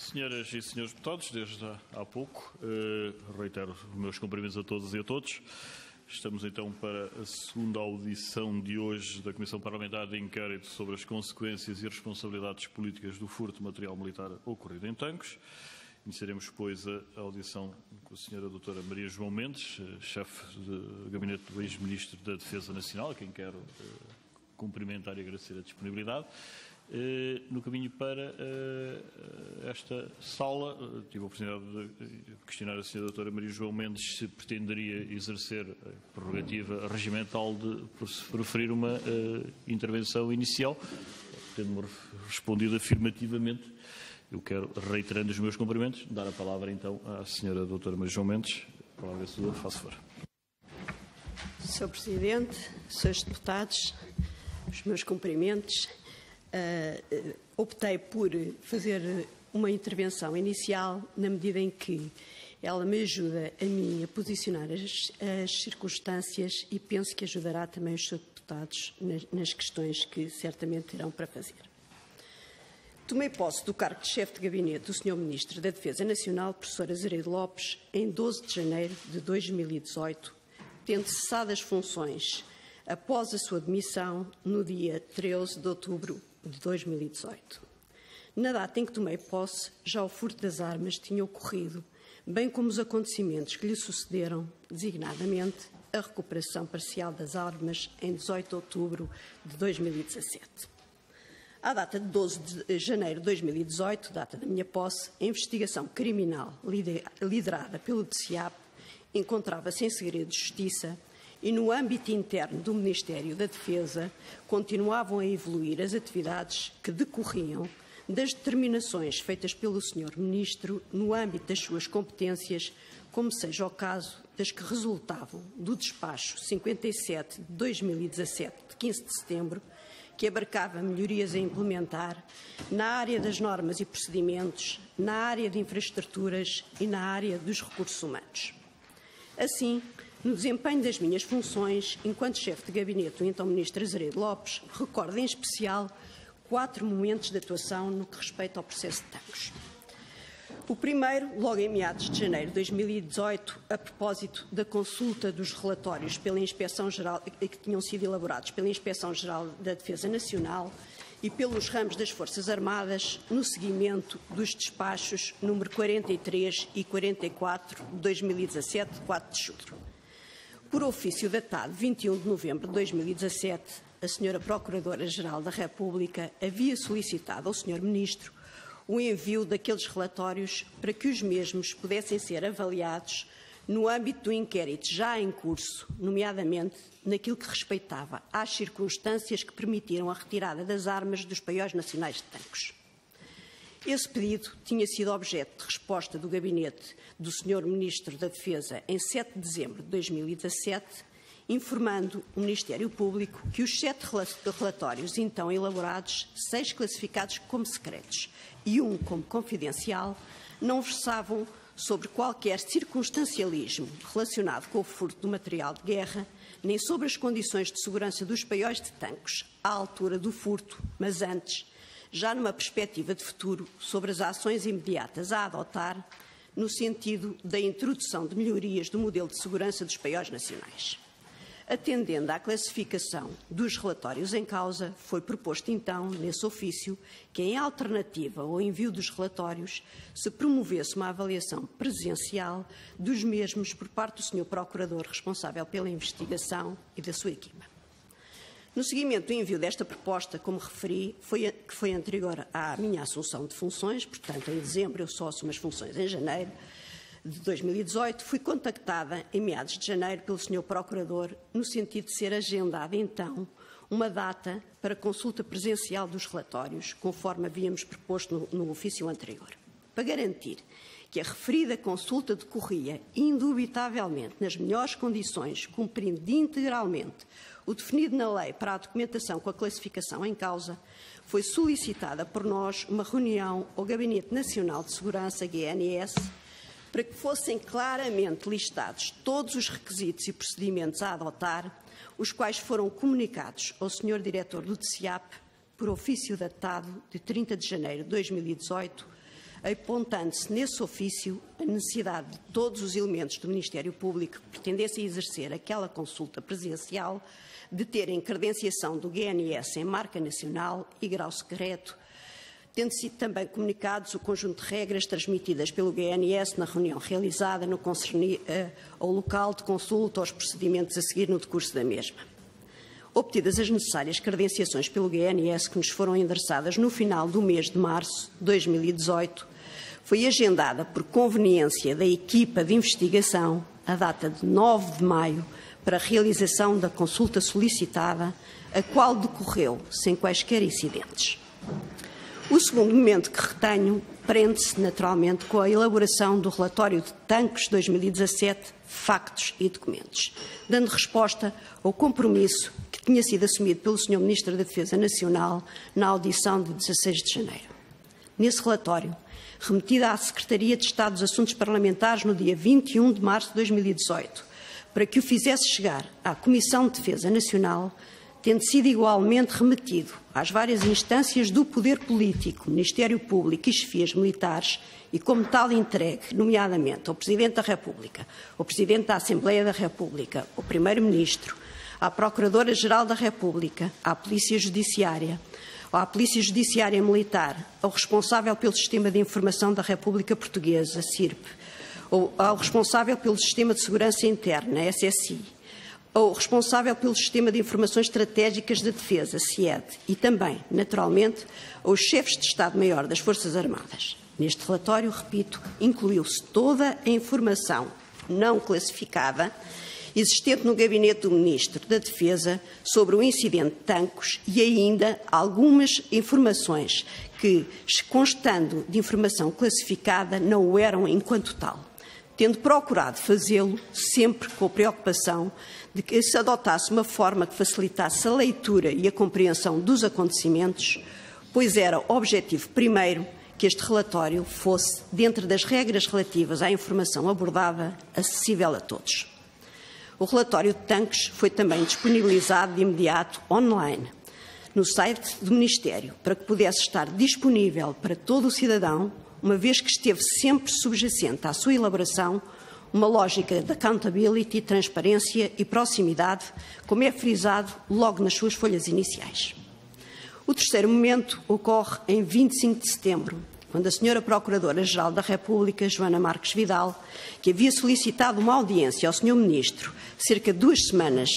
Senhoras e senhores deputados, desde há pouco, reitero os meus cumprimentos a todas e a todos. Estamos então para a segunda audição de hoje da Comissão Parlamentar de Inquérito sobre as consequências e responsabilidades políticas do furto de material militar ocorrido em Tancos. Iniciaremos, pois, a audição com a senhora doutora Maria João Mendes, chefe de gabinete do ex-ministro da Defesa Nacional, a quem quero cumprimentar e agradecer a disponibilidade. No caminho para esta sala, tive a oportunidade de questionar a senhora doutora Maria João Mendes se pretenderia exercer a prerrogativa regimental de proferir uma intervenção inicial. Tendo-me respondido afirmativamente, eu quero, reiterando os meus cumprimentos, dar a palavra então à senhora doutora Maria João Mendes. A palavra é sua, faça favor. Sr. Presidente, senhores deputados, os meus cumprimentos. Optei por fazer uma intervenção inicial na medida em que ela me ajuda a mim a posicionar as circunstâncias e penso que ajudará também os senhores deputados nas questões que certamente terão para fazer. Tomei posse do cargo de chefe de gabinete do Sr. Ministro da Defesa Nacional, professor Azeredo Lopes, em 12 de janeiro de 2018, tendo cessado as funções após a sua demissão no dia 13 de outubro de 2018. Na data em que tomei posse, já o furto das armas tinha ocorrido, bem como os acontecimentos que lhe sucederam, designadamente a recuperação parcial das armas em 18 de outubro de 2017. À data de 12 de janeiro de 2018, data da minha posse, a investigação criminal liderada pelo DCIAP encontrava-se em segredo de justiça e, no âmbito interno do Ministério da Defesa, continuavam a evoluir as atividades que decorriam das determinações feitas pelo Sr. Ministro no âmbito das suas competências, como seja o caso das que resultavam do despacho 57 de 2017, de 15 de setembro, que abarcava melhorias a implementar na área das normas e procedimentos, na área de infraestruturas e na área dos recursos humanos. Assim, no desempenho das minhas funções, enquanto chefe de gabinete do então Ministro Azeredo Lopes, recordo em especial 4 momentos de atuação no que respeita ao processo de Tancos. O primeiro, logo em meados de janeiro de 2018, a propósito da consulta dos relatórios pela Inspeção-Geral, que tinham sido elaborados pela Inspeção-Geral da Defesa Nacional e pelos ramos das Forças Armadas, no seguimento dos despachos número 43 e 44 de 2017, de 4 de julho. Por ofício datado 21 de novembro de 2017, a Sra. Procuradora-Geral da República havia solicitado ao Sr. Ministro o envio daqueles relatórios para que os mesmos pudessem ser avaliados no âmbito do inquérito já em curso, nomeadamente naquilo que respeitava às circunstâncias que permitiram a retirada das armas dos paióis nacionais de Tancos. Esse pedido tinha sido objeto de resposta do gabinete do Sr. Ministro da Defesa em 7 de dezembro de 2017, informando o Ministério Público que os 7 relatórios então elaborados, 6 classificados como secretos e 1 como confidencial, não versavam sobre qualquer circunstancialismo relacionado com o furto do material de guerra, nem sobre as condições de segurança dos paióis de Tancos à altura do furto, mas antes, já numa perspectiva de futuro, sobre as ações imediatas a adotar no sentido da introdução de melhorias do modelo de segurança dos paióis nacionais. Atendendo à classificação dos relatórios em causa, foi proposto então, nesse ofício, que em alternativa ao envio dos relatórios se promovesse uma avaliação presencial dos mesmos por parte do Sr. Procurador responsável pela investigação e da sua equipa. No seguimento do envio desta proposta, como referi, que foi anterior à minha assunção de funções, portanto, em dezembro eu só assumo as funções em janeiro de 2018, fui contactada em meados de janeiro pelo Sr. Procurador no sentido de ser agendada, então, uma data para consulta presencial dos relatórios, conforme havíamos proposto no ofício anterior. Para garantir que a referida consulta decorria indubitavelmente nas melhores condições, cumprindo integralmente o definido na lei para a documentação com a classificação em causa, foi solicitada por nós uma reunião ao Gabinete Nacional de Segurança, GNS, para que fossem claramente listados todos os requisitos e procedimentos a adotar, os quais foram comunicados ao Sr. Diretor do DCIAP por ofício datado de 30 de janeiro de 2018, apontando-se nesse ofício a necessidade de todos os elementos do Ministério Público que pretendessem exercer aquela consulta presencial de terem credenciação do GNS em marca nacional e grau secreto, tendo sido também comunicados o conjunto de regras transmitidas pelo GNS na reunião realizada no concernir ao local de consulta, aos procedimentos a seguir no decurso da mesma. Obtidas as necessárias credenciações pelo GNS, que nos foram endereçadas no final do mês de março de 2018, foi agendada por conveniência da equipa de investigação a data de 9 de maio para a realização da consulta solicitada, a qual decorreu sem quaisquer incidentes. O segundo momento que retenho prende-se naturalmente com a elaboração do relatório de Tancos 2017, factos e documentos, dando resposta ao compromisso que tinha sido assumido pelo Sr. Ministro da Defesa Nacional na audição de 16 de janeiro. Nesse relatório, remetido à Secretaria de Estado dos Assuntos Parlamentares no dia 21 de março de 2018, para que o fizesse chegar à Comissão de Defesa Nacional, tendo sido igualmente remetido às várias instâncias do poder político, Ministério Público e chefias militares, e como tal entregue, nomeadamente, ao Presidente da República, ao Presidente da Assembleia da República, ao Primeiro-Ministro, à Procuradora-Geral da República, à Polícia Judiciária, à Polícia Judiciária Militar, ao responsável pelo Sistema de Informação da República Portuguesa, SIRP, ao responsável pelo Sistema de Segurança Interna, SSI, ao responsável pelo Sistema de Informações Estratégicas da Defesa, SIED, e também, naturalmente, aos chefes de Estado-Maior das Forças Armadas. Neste relatório, repito, incluiu-se toda a informação não classificada existente no Gabinete do Ministro da Defesa sobre o incidente de Tancos e ainda algumas informações que, constando de informação classificada, não o eram enquanto tal, tendo procurado fazê-lo sempre com a preocupação de que se adotasse uma forma que facilitasse a leitura e a compreensão dos acontecimentos, pois era objetivo primeiro que este relatório fosse, dentro das regras relativas à informação abordada, acessível a todos. O relatório de Tancos foi também disponibilizado de imediato online no site do Ministério, para que pudesse estar disponível para todo o cidadão, uma vez que esteve sempre subjacente à sua elaboração uma lógica de accountability, transparência e proximidade, como é frisado logo nas suas folhas iniciais. O terceiro momento ocorre em 25 de setembro, quando a Sra. Procuradora-Geral da República, Joana Marques Vidal, que havia solicitado uma audiência ao Sr. Ministro cerca de 2 semanas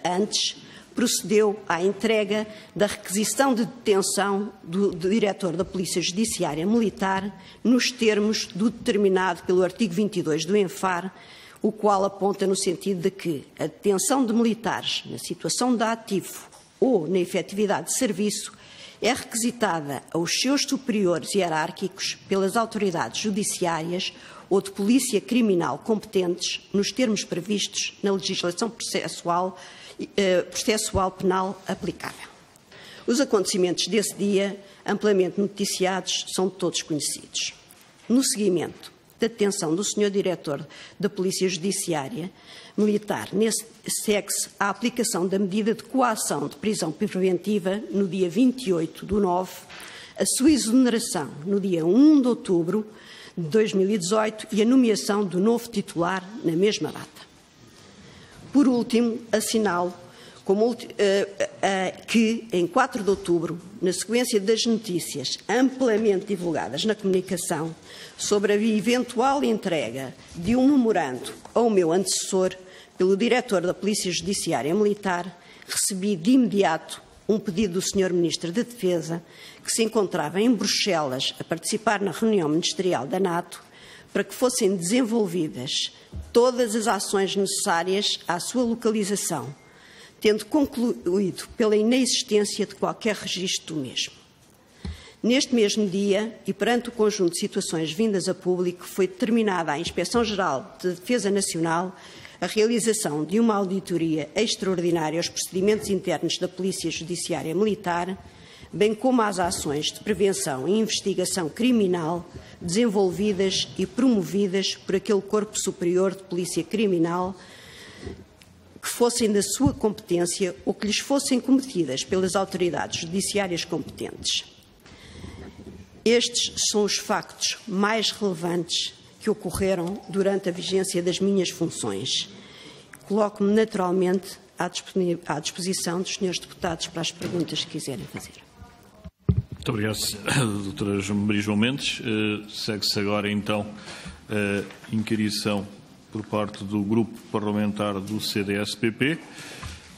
antes, procedeu à entrega da requisição de detenção do diretor da Polícia Judiciária Militar nos termos do determinado pelo artigo 22 do ENFAR, o qual aponta no sentido de que a detenção de militares na situação de ativo ou na efetividade de serviço é requisitada aos seus superiores hierárquicos pelas autoridades judiciárias ou de polícia criminal competentes nos termos previstos na legislação processual penal aplicável. Os acontecimentos desse dia, amplamente noticiados, são de todos conhecidos. No seguimento da detenção do Sr. Diretor da Polícia Judiciária Militar, segue-se a aplicação da medida de coação de prisão preventiva no dia 28 do 9, a sua exoneração no dia 1 de outubro de 2018 e a nomeação do novo titular na mesma data. Por último, assinalo que, em 4 de outubro, na sequência das notícias amplamente divulgadas na comunicação sobre a eventual entrega de um memorando ao meu antecessor pelo diretor da Polícia Judiciária Militar, recebi de imediato um pedido do Sr. Ministro da Defesa, que se encontrava em Bruxelas a participar na reunião ministerial da NATO, para que fossem desenvolvidas todas as ações necessárias à sua localização, tendo concluído pela inexistência de qualquer registro do mesmo. Neste mesmo dia, e perante o conjunto de situações vindas a público, foi determinada à Inspeção-Geral de Defesa Nacional a realização de uma auditoria extraordinária aos procedimentos internos da Polícia Judiciária Militar, bem como às ações de prevenção e investigação criminal desenvolvidas e promovidas por aquele Corpo Superior de Polícia Criminal que fossem da sua competência ou que lhes fossem cometidas pelas autoridades judiciárias competentes. Estes são os factos mais relevantes que ocorreram durante a vigência das minhas funções. Coloco-me naturalmente à disposição dos senhores deputados para as perguntas que quiserem fazer. Muito obrigado, doutora Maria João Mendes. Segue-se agora, então, a inquirição por parte do Grupo Parlamentar do CDS-PP.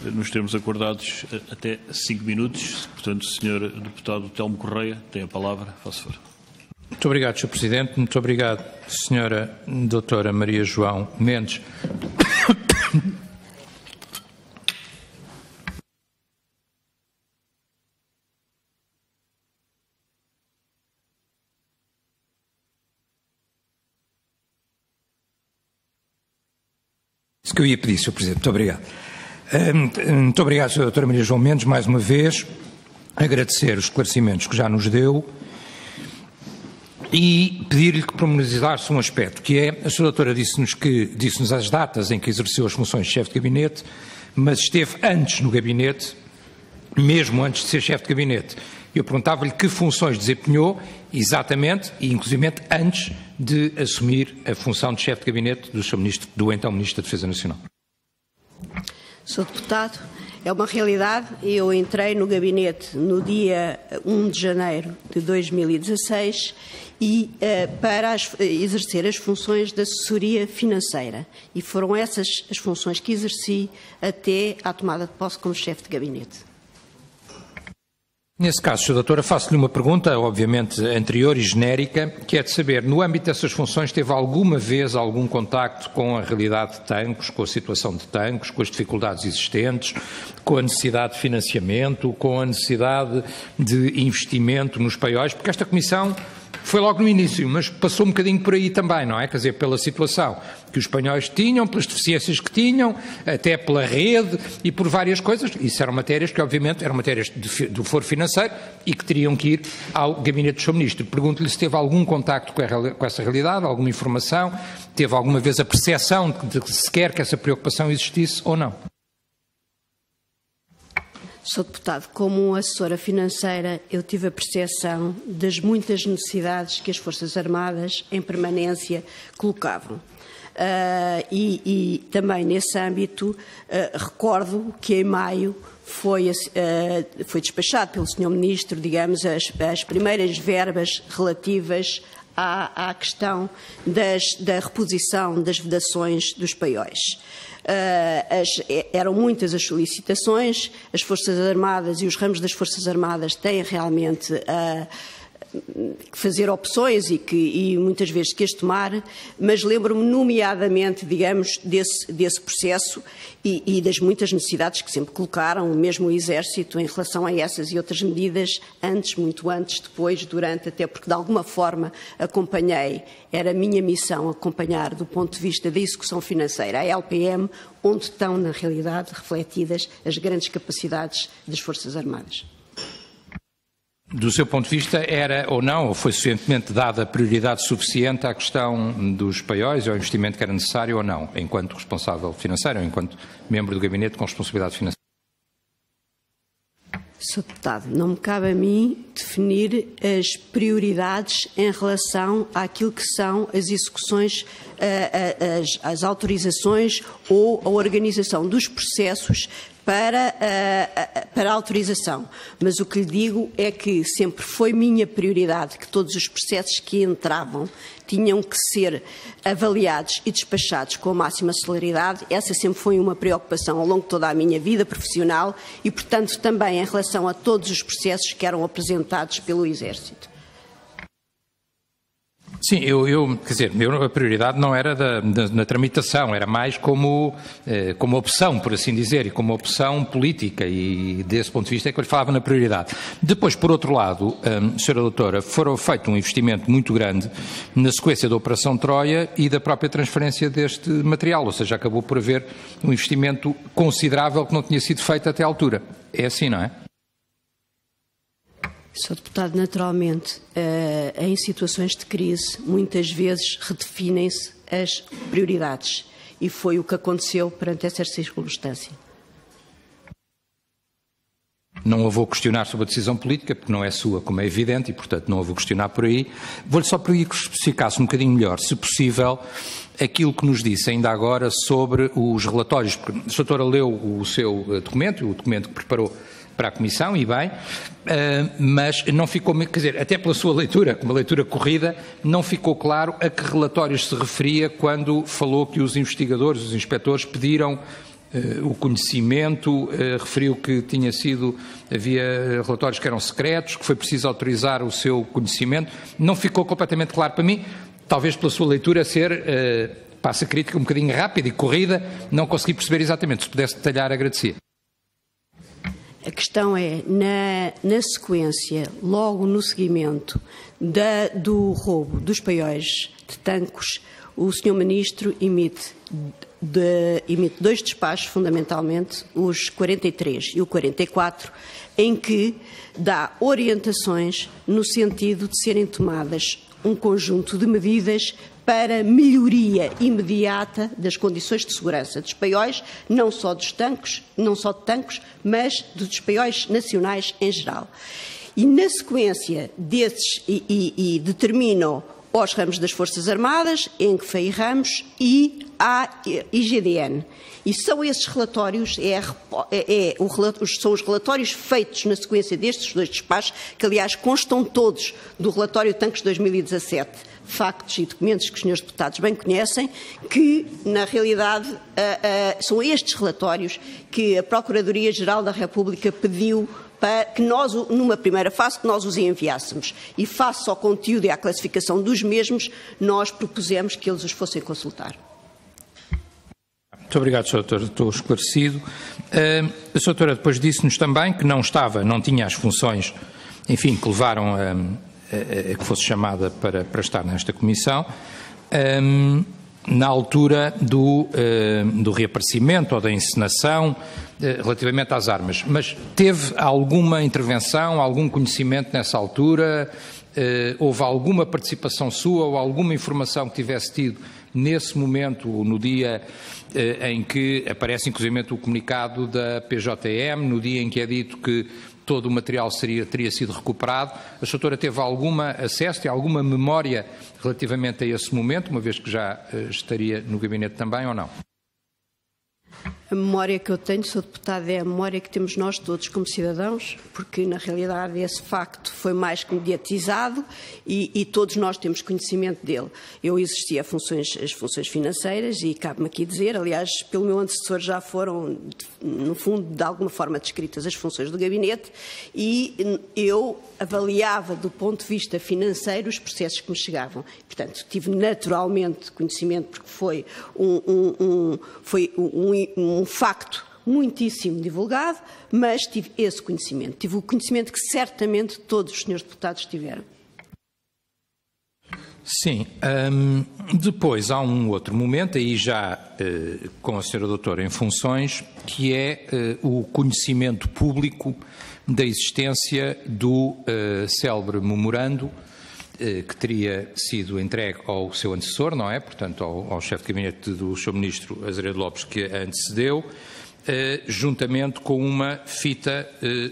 Nos termos acordados até 5 minutos. Portanto, o senhor deputado Telmo Correia tem a palavra. Faça favor. Muito obrigado, Sr. Presidente. Muito obrigado, Sra. Doutora Maria João Mendes. Isso que eu ia pedir, Sr. Presidente. Muito obrigado. Muito obrigado, Sra. Doutora Maria João Mendes, mais uma vez. Agradecer os esclarecimentos que já nos deu e pedir-lhe que pormenorizasse um aspecto, que é, a Sra. Doutora disse-nos as datas em que exerceu as funções de chefe de gabinete, mas esteve antes no gabinete, mesmo antes de ser chefe de gabinete. Eu perguntava-lhe que funções desempenhou exatamente, e inclusivamente antes de assumir a função de chefe de gabinete do então Ministro da Defesa Nacional. Sr. Deputado, é uma realidade. Eu entrei no gabinete no dia 1 de janeiro de 2016 e para exercer as funções de assessoria financeira. E foram essas as funções que exerci até à tomada de posse como chefe de gabinete. Nesse caso, Sra. Doutora, faço-lhe uma pergunta, obviamente anterior e genérica, que é de saber, no âmbito dessas funções, teve alguma vez algum contacto com a realidade de Tancos, com a situação de Tancos, com as dificuldades existentes, com a necessidade de financiamento, com a necessidade de investimento nos paióis? Porque esta comissão foi logo no início, mas passou um bocadinho por aí também, não é? Quer dizer, pela situação que os espanhóis tinham, pelas deficiências que tinham, até pela rede e por várias coisas. Isso eram matérias que, obviamente, eram matérias do foro financeiro e que teriam que ir ao gabinete do Sr. Ministro. Pergunto-lhe se teve algum contacto com essa realidade, alguma informação, teve alguma vez a percepção de que sequer que essa preocupação existisse ou não. Sr. Deputado, como assessora financeira, eu tive a percepção das muitas necessidades que as Forças Armadas, em permanência, colocavam. E também nesse âmbito, recordo que em maio foi despachado pelo Sr. Ministro, digamos, as primeiras verbas relativas à questão da reposição das vedações dos paióis. Eram muitas as solicitações, as Forças Armadas e os ramos das Forças Armadas têm realmente que fazer opções e muitas vezes que as tomar, mas lembro-me nomeadamente, digamos, desse processo e das muitas necessidades que sempre colocaram, mesmo o Exército, em relação a essas e outras medidas, muito antes, depois, durante, até porque de alguma forma acompanhei, era a minha missão acompanhar do ponto de vista da execução financeira a LPM, onde estão, na realidade, refletidas as grandes capacidades das Forças Armadas. Do seu ponto de vista, era ou não, ou foi suficientemente dada prioridade suficiente à questão dos paióis, ao investimento que era necessário ou não, enquanto responsável financeiro, ou enquanto membro do gabinete com responsabilidade financeira? Sr. Deputado, não me cabe a mim definir as prioridades em relação àquilo que são as execuções, as autorizações ou a organização dos processos para a autorização. Mas o que lhe digo é que sempre foi minha prioridade que todos os processos que entravam tinham que ser avaliados e despachados com a máxima celeridade. Essa sempre foi uma preocupação ao longo de toda a minha vida profissional e, portanto, também em relação a todos os processos que eram apresentados pelo Exército. Sim, quer dizer, a prioridade não era na tramitação, era mais como opção, por assim dizer, e como opção política, e desse ponto de vista é que eu lhe falava na prioridade. Depois, por outro lado, Sra. Doutora, foram feito um investimento muito grande na sequência da Operação Troia e da própria transferência deste material, ou seja, acabou por haver um investimento considerável que não tinha sido feito até à altura. É assim, não é? Sr. Deputado, naturalmente, em situações de crise, muitas vezes redefinem-se as prioridades e foi o que aconteceu perante essa circunstância. Não a vou questionar sobre a decisão política, porque não é sua, como é evidente, e, portanto, não a vou questionar por aí. Vou-lhe só pedir que especificasse um bocadinho melhor, se possível, aquilo que nos disse ainda agora sobre os relatórios. Porque a doutora leu o seu documento, o documento que preparou para a Comissão, e bem, mas não ficou, quer dizer, até pela sua leitura, uma leitura corrida, não ficou claro a que relatórios se referia quando falou que os investigadores, os inspectores, pediram o conhecimento, referiu que havia relatórios que eram secretos, que foi preciso autorizar o seu conhecimento. Não ficou completamente claro para mim, talvez pela sua leitura passa a crítica um bocadinho rápida e corrida, não consegui perceber exatamente. Se pudesse detalhar, agradecia. A questão é, na sequência, logo no seguimento do roubo dos paióis de Tancos, o Sr. Ministro emite 2 despachos, fundamentalmente, os 43 e o 44, em que dá orientações no sentido de serem tomadas um conjunto de medidas para melhoria imediata das condições de segurança dos paióis, não só de Tancos, mas dos paióis nacionais em geral. E na sequência desses, e determinam aos ramos das Forças Armadas, ENCFA e Ramos, e à IGDN. E são esses relatórios, são os relatórios feitos na sequência destes 2 despachos, que aliás constam todos do relatório Tancos 2017, factos e documentos que os senhores deputados bem conhecem, que na realidade são estes relatórios que a Procuradoria-Geral da República pediu para que nós, numa primeira fase, que nós os enviássemos. E face ao conteúdo e à classificação dos mesmos, nós propusemos que eles os fossem consultar. Muito obrigado, Sr. Doutor. Estou esclarecido. A Sra. Doutora depois disse-nos também que não tinha as funções, enfim, que levaram a que fosse chamada para estar nesta comissão, na altura do reaparecimento ou da encenação relativamente às armas. Mas teve alguma intervenção, algum conhecimento nessa altura? Houve alguma participação sua ou alguma informação que tivesse tido nesse momento, no dia em que aparece inclusivamente o comunicado da PJM, no dia em que é dito que todo o material teria sido recuperado? A doutora teve algum acesso e alguma memória relativamente a esse momento, uma vez que já estaria no gabinete também, ou não? A memória que eu tenho, Sr. Deputado, é a memória que temos nós todos como cidadãos, porque na realidade esse facto foi mais que mediatizado e todos nós temos conhecimento dele. Eu exerci as funções financeiras e cabe-me aqui dizer, aliás, pelo meu antecessor já foram, no fundo, de alguma forma descritas as funções do gabinete e eu avaliava do ponto de vista financeiro os processos que me chegavam. Portanto, tive naturalmente conhecimento porque foi um facto muitíssimo divulgado, mas tive esse conhecimento. Tive o conhecimento que certamente todos os senhores deputados tiveram. Sim. Depois há um outro momento, aí já com a Sra. Doutora em funções, que é o conhecimento público da existência do célebre memorando que teria sido entregue ao seu antecessor, não é? Portanto, ao chefe de gabinete do Sr. Ministro Azeredo Lopes, que a antecedeu, juntamente com uma fita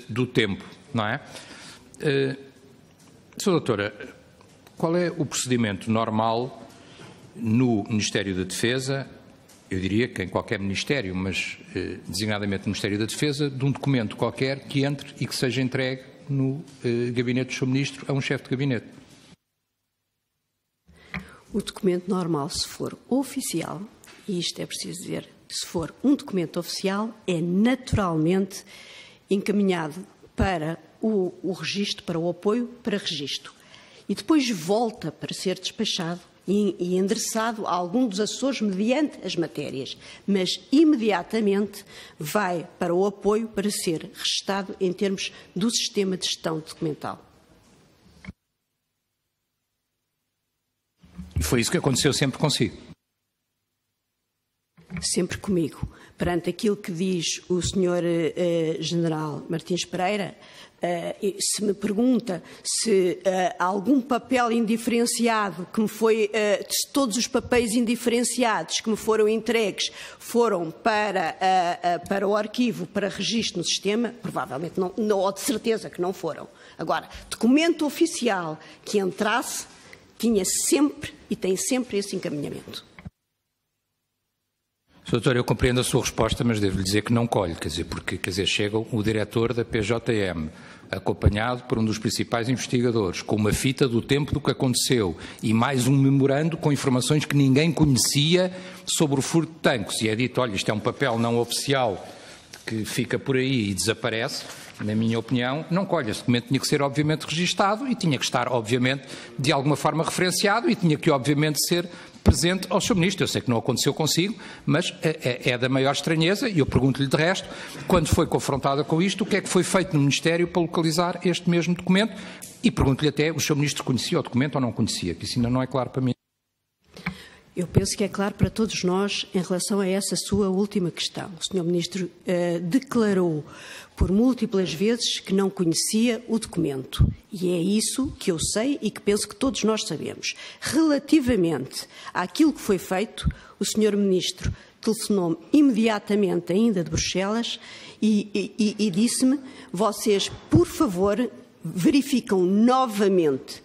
do tempo, não é? Sra. Doutora, qual é o procedimento normal no Ministério da Defesa, eu diria que em qualquer Ministério, mas designadamente no Ministério da Defesa, de um documento qualquer que entre e que seja entregue no gabinete do Sr. Ministro a um chefe de gabinete? O documento normal, se for oficial, e isto é preciso dizer, se for um documento oficial, é naturalmente encaminhado para o registro, para o apoio, para registro. E depois volta para ser despachado e endereçado a algum dos assessores mediante as matérias, mas imediatamente vai para o apoio para ser registado em termos do sistema de gestão documental. E foi isso que aconteceu sempre consigo? sempre comigo. Perante aquilo que diz o Sr. General Martins Pereira, se me pergunta se algum papel indiferenciado que me foi, se todos os papéis indiferenciados que me foram entregues foram para o arquivo, para registro no sistema, provavelmente não, ou de certeza que não foram. Agora, documento oficial que entrasse tinha sempre e tem sempre esse encaminhamento. Sr. Doutor, eu compreendo a sua resposta, mas devo-lhe dizer que não colhe, porque chega o diretor da PJM, acompanhado por um dos principais investigadores, com uma fita do tempo do que aconteceu e mais um memorando com informações que ninguém conhecia sobre o furto de tanques. E é dito, olha, isto é um papel não oficial que fica por aí e desaparece. Na minha opinião, não colhe. Esse documento tinha que ser, obviamente, registado e tinha que estar, obviamente, de alguma forma referenciado e tinha que, obviamente, ser presente ao Sr. Ministro. Eu sei que não aconteceu consigo, mas é da maior estranheza e eu pergunto-lhe de resto, quando foi confrontada com isto, o que é que foi feito no Ministério para localizar este mesmo documento? E pergunto-lhe até, o Sr. Ministro conhecia o documento ou não conhecia? Que isso ainda não é claro para mim. Eu penso que é claro para todos nós em relação a essa sua última questão. O Sr. Ministro declarou por múltiplas vezes que não conhecia o documento. E é isso que eu sei e que penso que todos nós sabemos. Relativamente àquilo que foi feito, o Sr. Ministro telefonou-me imediatamente ainda de Bruxelas e disse-me, vocês, por favor, verificam novamente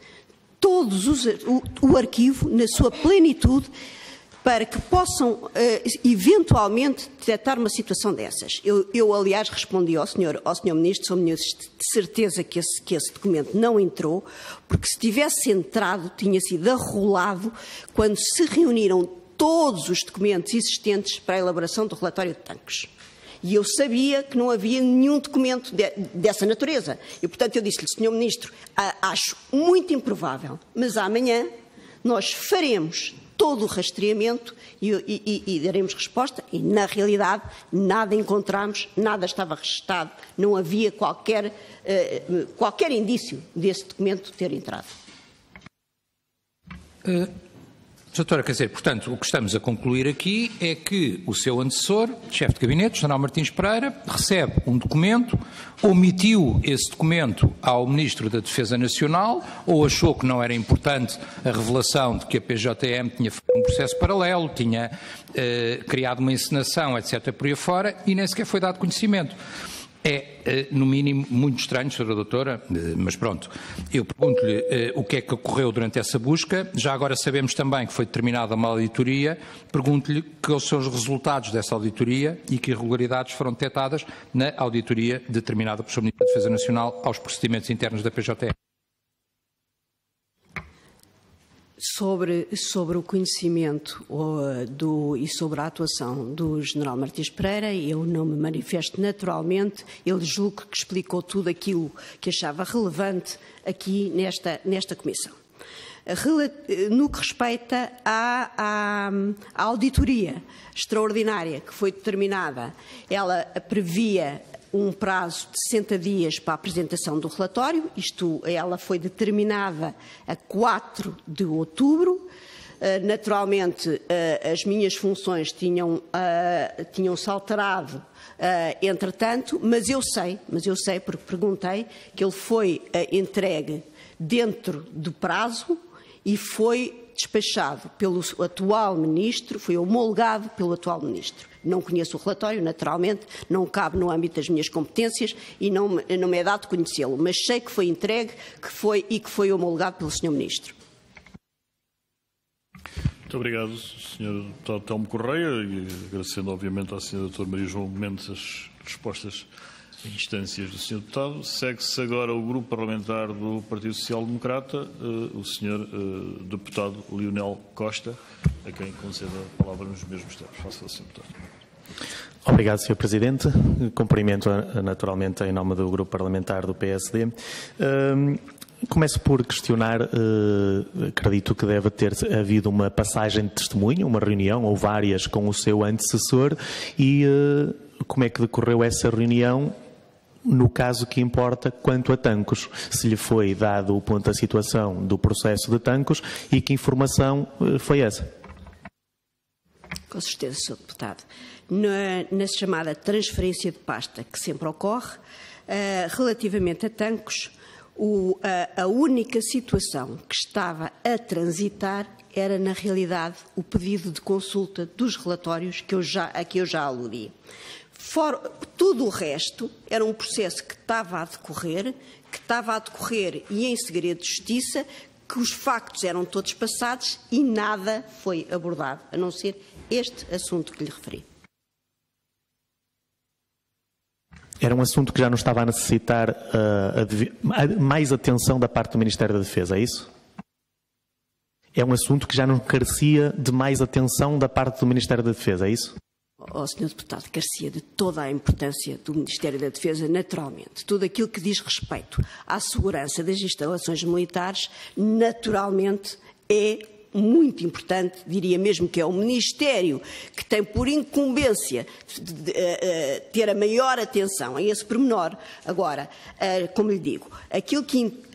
o arquivo na sua plenitude para que possam eventualmente detectar uma situação dessas. Eu aliás, respondi ao senhor Ministro, Sr. Ministro, de certeza que esse documento não entrou, porque se tivesse entrado, tinha sido arrolado quando se reuniram todos os documentos existentes para a elaboração do relatório de tanques. E eu sabia que não havia nenhum documento dessa natureza. E, portanto, eu disse-lhe, Sr. Ministro, acho muito improvável, mas amanhã nós faremos todo o rastreamento e daremos resposta. E, na realidade, nada encontramos, nada estava registado, não havia qualquer indício desse documento ter entrado. Doutora, quer dizer, portanto, o que estamos a concluir aqui é que o seu antecessor, chefe de gabinete, General Martins Pereira, recebe um documento, omitiu esse documento ao Ministro da Defesa Nacional ou achou que não era importante a revelação de que a PJM tinha feito um processo paralelo, tinha criado uma encenação, etc., por aí fora, e nem sequer foi dado conhecimento. É, no mínimo, muito estranho, Sra. Doutora, mas pronto. Eu pergunto-lhe o que é que ocorreu durante essa busca. Já agora sabemos também que foi determinada uma auditoria. Pergunto-lhe quais são os resultados dessa auditoria e que irregularidades foram detectadas na auditoria determinada pelo Sr. Ministro da Defesa Nacional aos procedimentos internos da PJM. Sobre o conhecimento e sobre a atuação do General Martins Pereira, eu não me manifesto naturalmente. Ele julgo que explicou tudo aquilo que achava relevante aqui nesta comissão. No que respeita à auditoria extraordinária que foi determinada, ela previa um prazo de 60 dias para a apresentação do relatório, ela foi determinada a 4 de outubro. Naturalmente, as minhas funções tinham-se alterado entretanto, mas eu sei, porque perguntei, que ele foi entregue dentro do prazo e foi despachado pelo atual Ministro, foi homologado pelo atual Ministro. Não conheço o relatório, naturalmente, não cabe no âmbito das minhas competências e não me é dado conhecê-lo, mas sei que foi entregue que foi homologado pelo Sr. Ministro. Muito obrigado, Sr. Deputado Telmo Correia, e agradecendo, obviamente, à Sra. Doutora Maria João Mendes as respostas e instâncias do Sr. Deputado. Segue-se agora o Grupo Parlamentar do Partido Social Democrata, o Sr. Deputado Leonel Costa, a quem concede a palavra nos mesmos termos. Faça o Sr. Deputado. Obrigado, Sr. Presidente. Cumprimento naturalmente em nome do Grupo Parlamentar do PSD. Começo por questionar, acredito que deve ter havido uma passagem de testemunho, uma reunião ou várias com o seu antecessor e como é que decorreu essa reunião no caso que importa quanto a Tancos, se lhe foi dado o ponto da situação do processo de Tancos e que informação foi essa? Com certeza, Sr. Deputado. Na chamada transferência de pasta que sempre ocorre, relativamente a Tancos, a única situação que estava a transitar era, na realidade, o pedido de consulta dos relatórios a que eu já aludi. Tudo o resto era um processo que estava a decorrer e em segredo de justiça, que os factos eram todos passados e nada foi abordado, a não ser este assunto que lhe referi. Era um assunto que já não estava a necessitar mais atenção da parte do Ministério da Defesa, é isso? É um assunto que já não carecia de mais atenção da parte do Ministério da Defesa, é isso? Sr. Deputado, carecia de toda a importância do Ministério da Defesa, naturalmente. Tudo aquilo que diz respeito à segurança das instalações militares, naturalmente, é muito importante, diria mesmo que é o Ministério que tem por incumbência ter a maior atenção a esse pormenor. Agora, como lhe digo,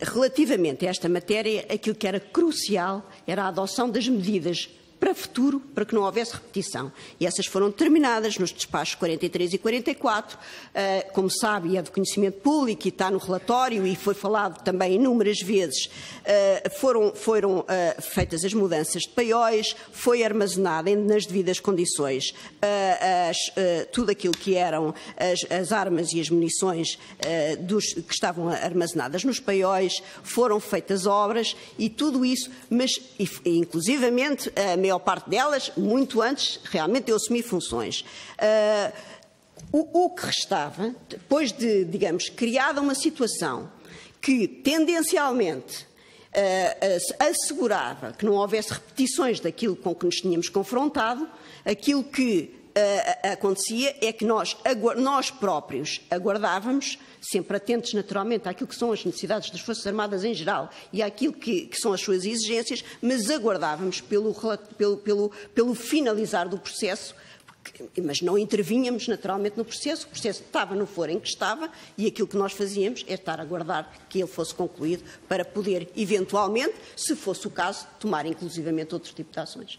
relativamente a esta matéria, aquilo que era crucial era a adoção das medidas para futuro, para que não houvesse repetição. E essas foram determinadas nos despachos 43 e 44, como sabe, e é de conhecimento público e está no relatório e foi falado também inúmeras vezes, foram feitas as mudanças de paióis, foi armazenada nas devidas condições tudo aquilo que eram as armas e as munições que estavam armazenadas nos paióis, foram feitas obras e tudo isso, mas inclusivamente a maior parte delas, muito antes, realmente eu assumi funções. O que restava, depois de, digamos, criada uma situação que tendencialmente assegurava que não houvesse repetições daquilo com que nos tínhamos confrontado, aquilo que acontecia é que nós próprios aguardávamos, sempre atentos naturalmente àquilo que são as necessidades das Forças Armadas em geral e àquilo que são as suas exigências, mas aguardávamos pelo finalizar do processo, mas não intervínhamos naturalmente no processo. O processo estava no foro em que estava e aquilo que nós fazíamos é estar a aguardar que ele fosse concluído para poder, eventualmente, se fosse o caso, tomar inclusivamente outro tipo de ações.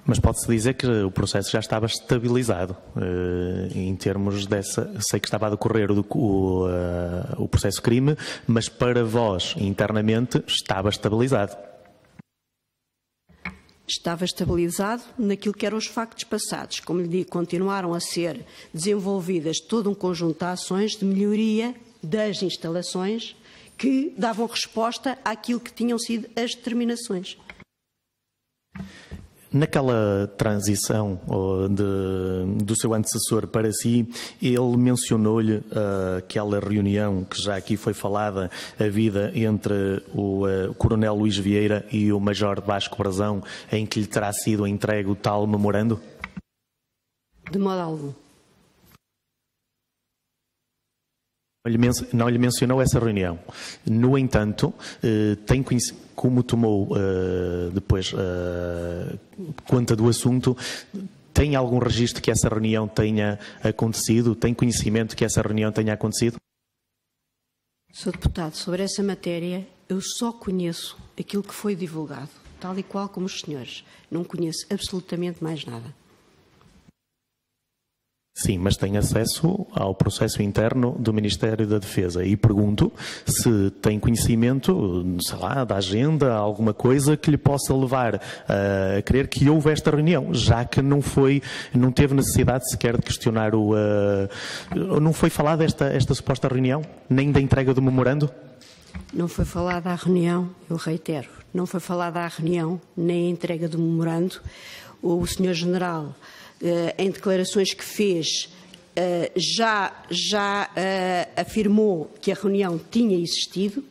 Mas pode-se dizer que o processo já estava estabilizado em termos dessa... Sei que estava a decorrer o processo crime, mas para vós, internamente, estava estabilizado. Estava estabilizado naquilo que eram os factos passados. Como lhe digo, continuaram a ser desenvolvidas todo um conjunto de ações de melhoria das instalações que davam resposta àquilo que tinham sido as determinações. Naquela transição do seu antecessor para si, ele mencionou-lhe aquela reunião que já aqui foi falada, havida entre o Coronel Luís Vieira e o Major Vasco Brazão, em que lhe terá sido entregue o tal memorando? De modo algum. Não lhe mencionou essa reunião. No entanto, tem conhecimento, como tomou depois conta do assunto, tem algum registro que essa reunião tenha acontecido? Tem conhecimento que essa reunião tenha acontecido? Sr. Deputado, sobre essa matéria, eu só conheço aquilo que foi divulgado, tal e qual como os senhores. Não conheço absolutamente mais nada. Sim, mas tem acesso ao processo interno do Ministério da Defesa e pergunto se tem conhecimento, sei lá, da agenda, alguma coisa que lhe possa levar a crer que houve esta reunião, já que não teve necessidade sequer de questionar não foi falada esta suposta reunião, nem da entrega do memorando? Não foi falada a reunião, eu reitero, não foi falada a reunião, nem a entrega do memorando. O Sr. General, em declarações que fez, já afirmou que a reunião tinha existido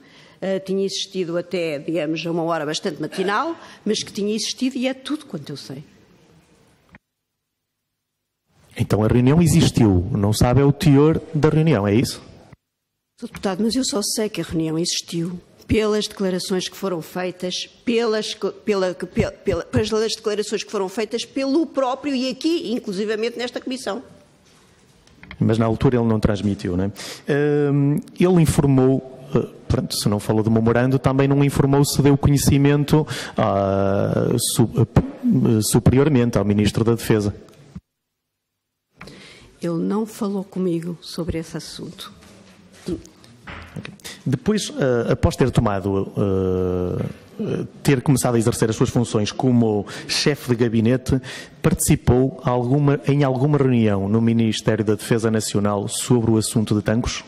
até, digamos, a uma hora bastante matinal, mas que tinha existido e é tudo quanto eu sei. Então a reunião existiu, não sabe é o teor da reunião, é isso? Sr. Deputado, mas eu só sei que a reunião existiu pelas declarações que foram feitas, pelas declarações que foram feitas pelo próprio e aqui, inclusivamente nesta comissão. Mas na altura ele não transmitiu, não é? Ele informou, se não falou do memorando, também não informou se deu conhecimento superiormente ao Ministro da Defesa. Ele não falou comigo sobre esse assunto. Okay. Depois, após ter começado a exercer as suas funções como chefe de gabinete, participou em alguma reunião no Ministério da Defesa Nacional sobre o assunto de tanques?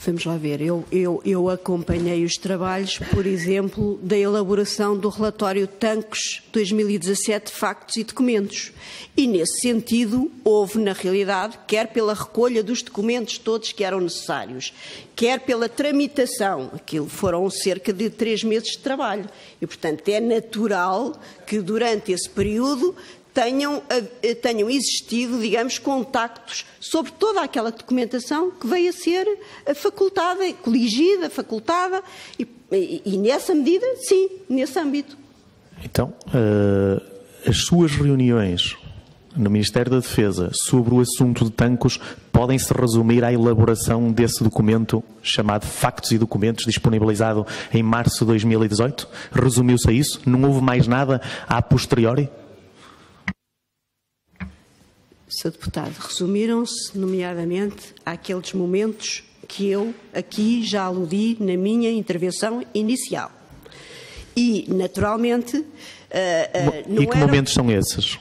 Vamos lá ver, eu acompanhei os trabalhos, por exemplo, da elaboração do relatório Tanques 2017, Factos e Documentos. E, nesse sentido, houve, na realidade, quer pela recolha dos documentos todos que eram necessários, quer pela tramitação, aquilo foram cerca de 3 meses de trabalho. E, portanto, é natural que, durante esse período, tenham existido, digamos, contactos sobre toda aquela documentação que veio a ser facultada, coligida, facultada, e nessa medida, sim, nesse âmbito. Então, as suas reuniões no Ministério da Defesa sobre o assunto de tanques podem-se resumir à elaboração desse documento chamado Factos e Documentos, disponibilizado em março de 2018? Resumiu-se a isso? Não houve mais nada a posteriori? Sr. Deputado, resumiram-se, nomeadamente, àqueles momentos que eu aqui já aludi na minha intervenção inicial. E, naturalmente... E que momentos são esses?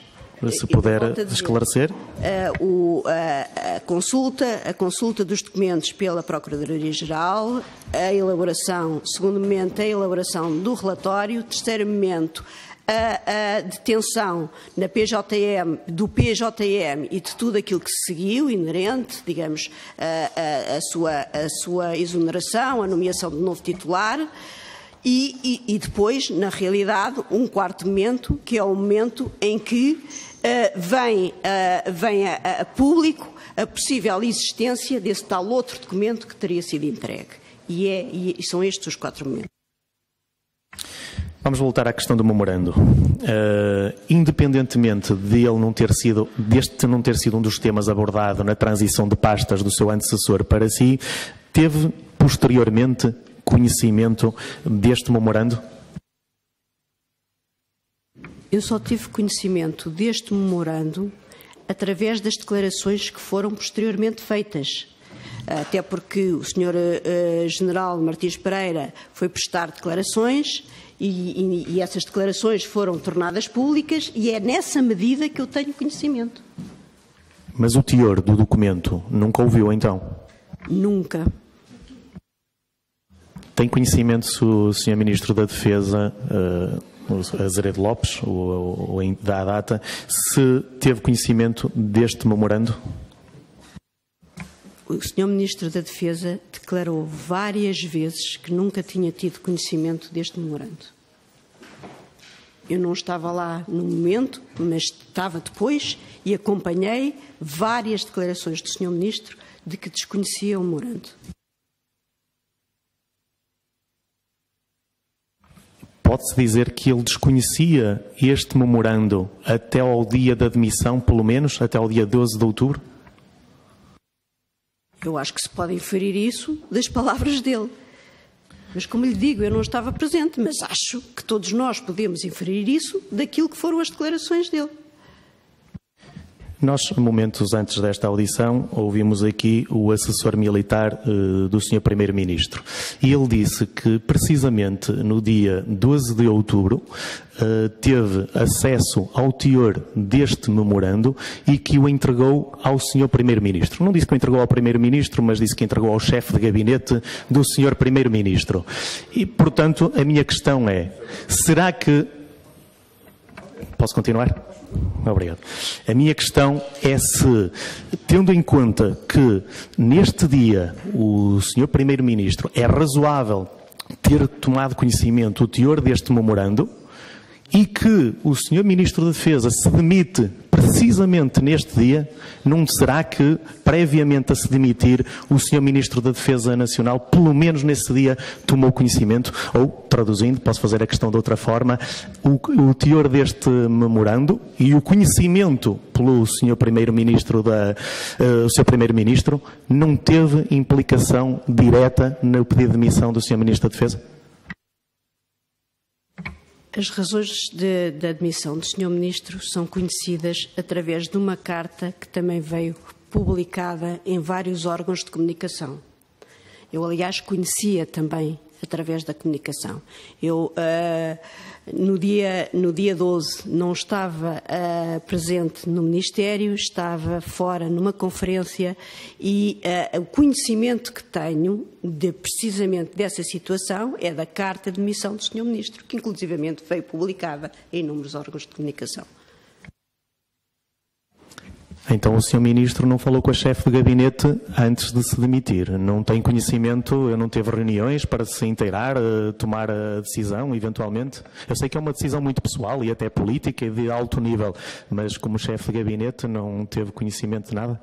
Se puder esclarecer. A consulta dos documentos pela Procuradoria-Geral, a elaboração, segundo momento, a elaboração do relatório, terceiro momento, a detenção na PJM, do PJM e de tudo aquilo que se seguiu, inerente, digamos, a sua exoneração, a nomeação de novo titular, e depois, na realidade, um quarto momento, que é o momento em que vem a público a possível existência desse tal outro documento que teria sido entregue. E são estes os 4 momentos. Vamos voltar à questão do memorando. Independentemente deste não ter sido um dos temas abordado na transição de pastas do seu antecessor para si, teve posteriormente conhecimento deste memorando? Eu só tive conhecimento deste memorando através das declarações que foram posteriormente feitas. Até porque o Sr. General Martins Pereira foi prestar declarações e essas declarações foram tornadas públicas e é nessa medida que eu tenho conhecimento. Mas o teor do documento nunca ouviu, então? Nunca. Tem conhecimento se o Sr. Ministro da Defesa, Azeredo Lopes, da data, se teve conhecimento deste memorando? O Sr. Ministro da Defesa declarou várias vezes que nunca tinha tido conhecimento deste memorando. Eu não estava lá no momento, mas estava depois e acompanhei várias declarações do Sr. Ministro de que desconhecia o memorando. Pode-se dizer que ele desconhecia este memorando até ao dia da admissão, pelo menos, até ao dia 12 de outubro? Eu acho que se pode inferir isso das palavras dele. Mas, como lhe digo, eu não estava presente, mas acho que todos nós podemos inferir isso daquilo que foram as declarações dele. Nós, momentos antes desta audição, ouvimos aqui o assessor militar do Sr. Primeiro-Ministro. E ele disse que, precisamente no dia 12 de outubro, teve acesso ao teor deste memorando e que o entregou ao Sr. Primeiro-Ministro. Não disse que o entregou ao Primeiro-Ministro, mas disse que entregou ao chefe de gabinete do Sr. Primeiro-Ministro. E, portanto, a minha questão é, será que... Posso continuar? Obrigado. A minha questão é se, tendo em conta que neste dia o Sr. Primeiro-Ministro é razoável ter tomado conhecimento do teor deste memorando e que o Sr. Ministro da Defesa se demite precisamente neste dia, não será que, previamente a se demitir, o Sr. Ministro da Defesa Nacional, pelo menos nesse dia, tomou conhecimento, ou, traduzindo, posso fazer a questão de outra forma, o teor deste memorando e o conhecimento pelo Sr. Primeiro-Ministro o Sr. Primeiro-Ministro não teve implicação direta no pedido de demissão do Sr. Ministro da Defesa? As razões da admissão do Sr. Ministro são conhecidas através de uma carta que também veio publicada em vários órgãos de comunicação. Eu, aliás, conhecia também através da comunicação. Eu, no dia 12, não estava presente no Ministério, estava fora numa conferência e o conhecimento que tenho precisamente dessa situação é da carta de demissão do Sr. Ministro, que inclusivamente veio publicada em inúmeros órgãos de comunicação. Então o Sr. Ministro não falou com a chefe de gabinete antes de se demitir? Não tem conhecimento, não teve reuniões para se inteirar, tomar a decisão, eventualmente? Eu sei que é uma decisão muito pessoal e até política e de alto nível, mas como chefe de gabinete não teve conhecimento de nada?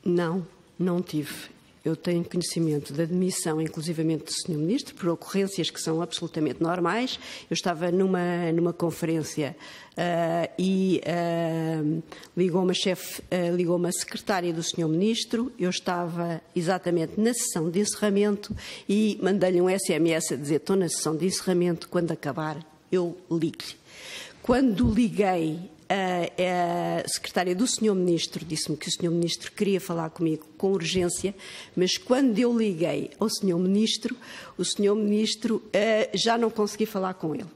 Não tive. Eu tenho conhecimento da demissão, inclusivamente do Sr. Ministro, por ocorrências que são absolutamente normais. Eu estava numa conferência e ligou-me a secretária do Sr. Ministro. Eu estava exatamente na sessão de encerramento e mandei-lhe um SMS a dizer: estou na sessão de encerramento, quando acabar eu ligo-lhe. Quando liguei, a secretária do Sr. Ministro disse-me que o Sr. Ministro queria falar comigo com urgência, mas quando eu liguei ao Sr. Ministro, o Sr. Ministro já não consegui falar com ele.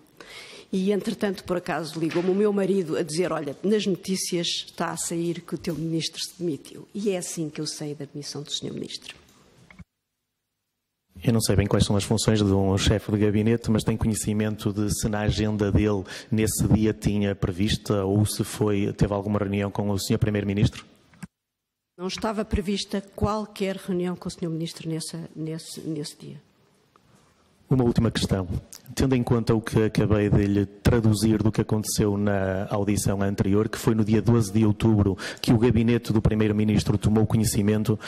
E, entretanto, por acaso, ligou-me o meu marido a dizer: olha, nas notícias está a sair que o teu Ministro se demitiu. E é assim que eu sei da demissão do Sr. Ministro. Eu não sei bem quais são as funções de um chefe de gabinete, mas tem conhecimento de se na agenda dele, nesse dia, tinha prevista ou se teve alguma reunião com o Sr. Primeiro-Ministro? Não estava prevista qualquer reunião com o Sr. Ministro nesse dia. Uma última questão. Tendo em conta o que acabei de lhe traduzir do que aconteceu na audição anterior, que foi no dia 12 de outubro que o gabinete do Primeiro-Ministro tomou conhecimento,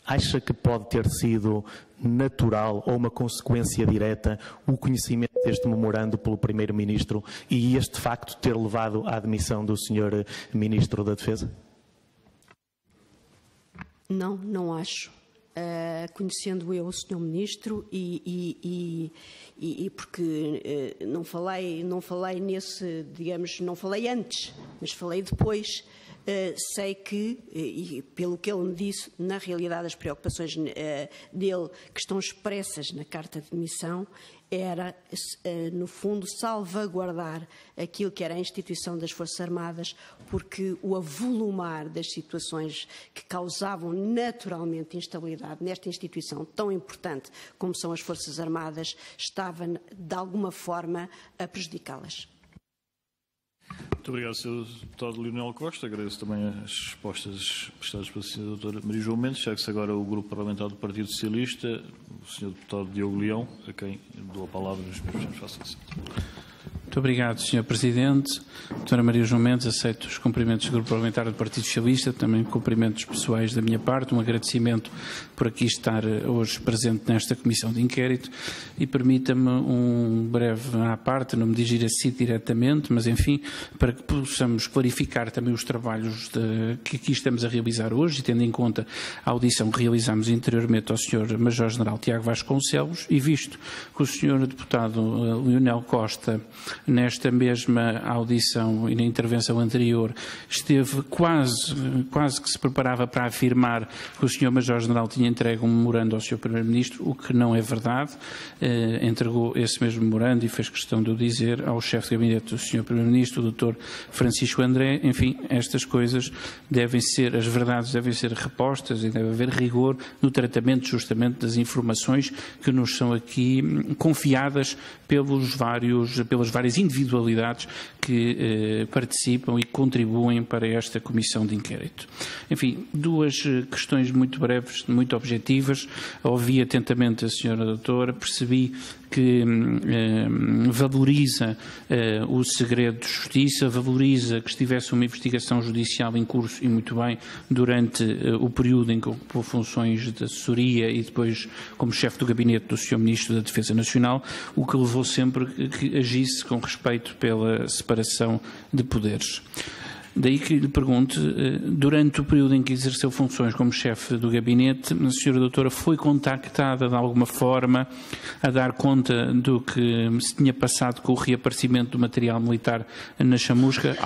acha que pode ter sido natural ou uma consequência direta o conhecimento deste memorando pelo Primeiro-Ministro e este facto ter levado à admissão do Sr. Ministro da Defesa? Não acho. Conhecendo eu o Sr. Ministro e porque não falei nesse, digamos, não falei antes, mas falei depois. Sei que, e pelo que ele me disse, na realidade as preocupações dele que estão expressas na carta de demissão era, no fundo, salvaguardar aquilo que era a instituição das Forças Armadas, porque o avolumar das situações que causavam naturalmente instabilidade nesta instituição tão importante como são as Forças Armadas estava, de alguma forma, a prejudicá-las. Muito obrigado, Sr. Deputado Leonel Costa. Agradeço também as respostas prestadas pela Sra. Doutora Maria João Mendes. Segue-se agora o Grupo Parlamentar do Partido Socialista, o Sr. Deputado Diogo Leão, a quem dou a palavra nos primeiros minutos. Muito obrigado, Sr. Presidente. Doutora Maria João Mendes, aceito os cumprimentos do Grupo Parlamentar do Partido Socialista, também cumprimentos pessoais da minha parte, um agradecimento por aqui estar hoje presente nesta Comissão de Inquérito e permita-me um breve à parte, não me dirigir a si diretamente, mas enfim, para que possamos clarificar também os trabalhos que aqui estamos a realizar hoje e tendo em conta a audição que realizámos anteriormente ao Sr. Major-General Tiago Vasconcelos e visto que o Sr. Deputado Leonel Costa nesta mesma audição e na intervenção anterior esteve quase que se preparava para afirmar que o Sr. Major-General tinha entregue um memorando ao Sr. Primeiro-Ministro, o que não é verdade. Entregou esse mesmo memorando e fez questão de o dizer ao chefe de gabinete do Sr. Primeiro-Ministro, o Dr. Francisco André. Enfim, estas coisas as verdades devem ser repostas e deve haver rigor no tratamento justamente das informações que nos são aqui confiadas pelas várias individualidades que participam e contribuem para esta Comissão de Inquérito. Enfim, duas questões muito breves, muito objetivas. Ouvi atentamente a Sra. Doutora, percebi que valoriza o segredo de justiça, valoriza que estivesse uma investigação judicial em curso e muito bem durante o período em que ocupou funções de assessoria e depois como chefe do gabinete do Sr. Ministro da Defesa Nacional, o que levou sempre que agisse com respeito pela separação de poderes. Daí que lhe pergunto, durante o período em que exerceu funções como chefe do gabinete, a senhora doutora foi contactada de alguma forma a dar conta do que se tinha passado com o reaparecimento do material militar na chamusca?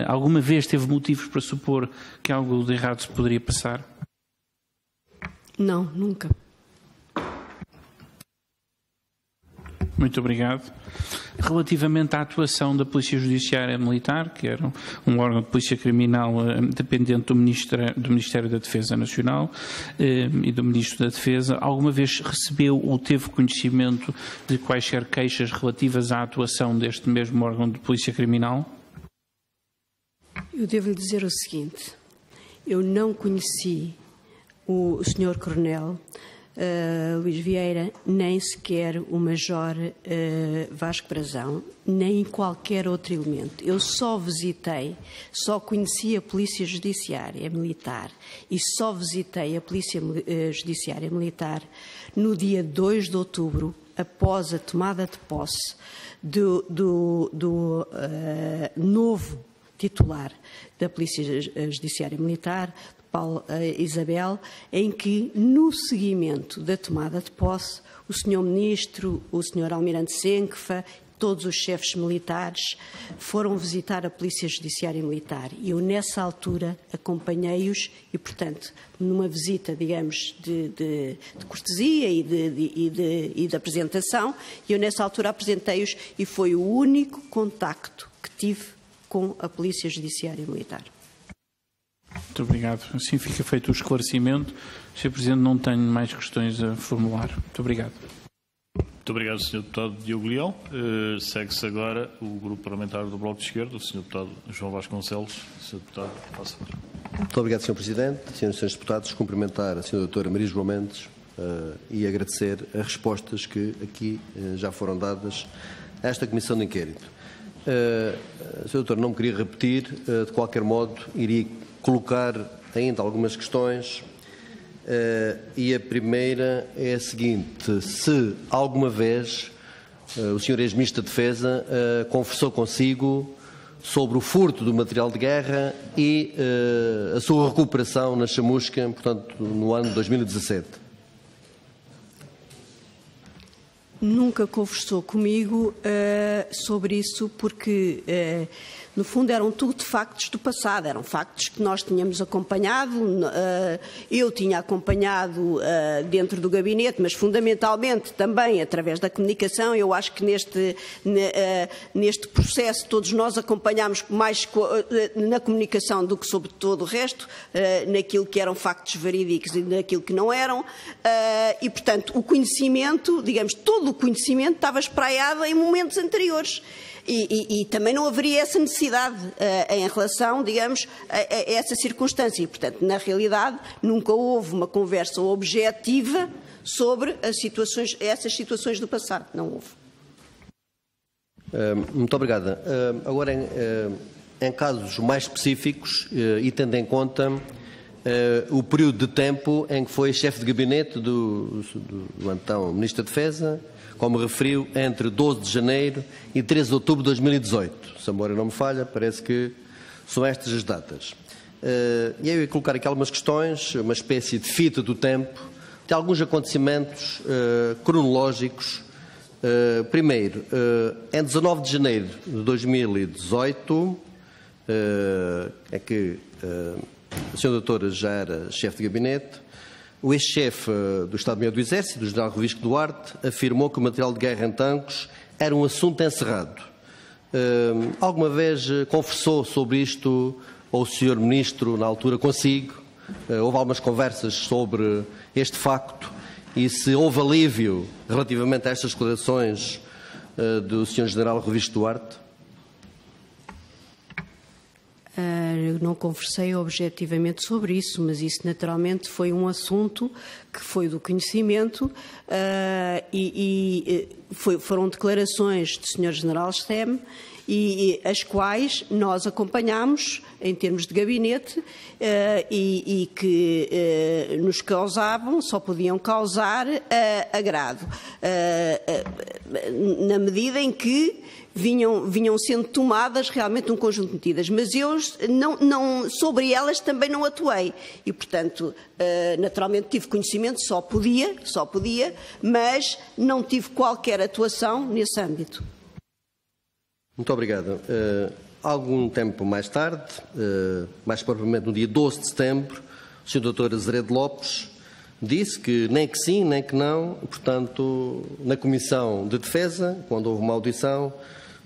Alguma vez teve motivos para supor que algo de errado se poderia passar? Não, nunca. Muito obrigado. Relativamente à atuação da Polícia Judiciária Militar, que era um órgão de polícia criminal dependente do Ministério da Defesa Nacional e do Ministro da Defesa, alguma vez recebeu ou teve conhecimento de quaisquer queixas relativas à atuação deste mesmo órgão de polícia criminal? Eu devo lhe dizer o seguinte: eu não conheci o Sr. Coronel Luís Vieira, nem sequer o Major Vasco Brazão, nem qualquer outro elemento. Eu só conheci a Polícia Judiciária Militar e só visitei a Polícia Judiciária Militar no dia 2 de outubro, após a tomada de posse do novo titular da Polícia Judiciária Militar, Paulo Isabel, em que, no seguimento da tomada de posse, o Sr. Ministro, o Sr. Almirante Senquefa, todos os chefes militares foram visitar a Polícia Judiciária Militar. E eu, nessa altura, acompanhei-os e, portanto, numa visita, digamos, de cortesia e de apresentação, eu, nessa altura, apresentei-os e foi o único contacto que tive com a Polícia Judiciária Militar. Muito obrigado. Assim fica feito o esclarecimento. Sr. Presidente, não tenho mais questões a formular. Muito obrigado. Muito obrigado, Sr. Deputado Diogo Leão. Segue-se agora o Grupo Parlamentar do Bloco de Esquerda, o Sr. Deputado João Vasconcelos. Sr. Deputado, faça favor. Muito obrigado, Sr. Presidente. Senhoras e senhores deputados, cumprimentar a Sra. Doutora Maria João Mendes e agradecer as respostas que aqui já foram dadas a esta Comissão de Inquérito. Sr. Doutor, não me queria repetir, de qualquer modo, iria colocar ainda algumas questões e a primeira é a seguinte: se alguma vez o Sr. Ex-Ministro da Defesa conversou consigo sobre o furto do material de guerra e a sua recuperação na chamusca, portanto, no ano de 2017? Nunca conversou comigo sobre isso, porque, no fundo, eram tudo factos do passado, eram factos que nós tínhamos acompanhado, eu tinha acompanhado dentro do gabinete, mas fundamentalmente também através da comunicação. Eu acho que neste processo todos nós acompanhámos mais na comunicação do que sobre todo o resto, naquilo que eram factos verídicos e naquilo que não eram, e, portanto, o conhecimento, digamos, todo o conhecimento estava espraiado em momentos anteriores. E também não haveria essa necessidade em relação, digamos, a essa circunstância. E, portanto, na realidade, nunca houve uma conversa objetiva sobre essas situações do passado. Não houve. Muito obrigada. Agora, em casos mais específicos e tendo em conta o período de tempo em que foi chefe de gabinete do então Ministro da Defesa, como referiu, entre 12 de janeiro e 13 de outubro de 2018. Se a memória não me falha, parece que são estas as datas. E eu ia colocar aqui algumas questões, uma espécie de fita do tempo, de alguns acontecimentos cronológicos. Primeiro, em 19 de janeiro de 2018, é que a Sra. Doutora já era chefe de gabinete, o ex-chefe do Estado-Maior do Exército, o General Rovisco Duarte, afirmou que o material de guerra em tanques era um assunto encerrado. Alguma vez conversou sobre isto, ou o Sr. Ministro, na altura, consigo? Houve algumas conversas sobre este facto e se houve alívio relativamente a estas declarações do Sr. General Rovisco Duarte? Eu não conversei objetivamente sobre isso, mas isso naturalmente foi um assunto que foi do conhecimento foram declarações do Sr. General STEM e as quais nós acompanhámos em termos de gabinete e que nos causavam, só podiam causar agrado. na medida em que vinham sendo tomadas realmente um conjunto de medidas, mas eu sobre elas também não atuei e, portanto, naturalmente tive conhecimento, só podia, mas não tive qualquer atuação nesse âmbito. Muito obrigado. Algum tempo mais tarde, mais propriamente no dia 12 de setembro, o Sr. Dr. Azeredo Lopes disse que nem que sim, nem que não, portanto, na Comissão de Defesa, quando houve uma audição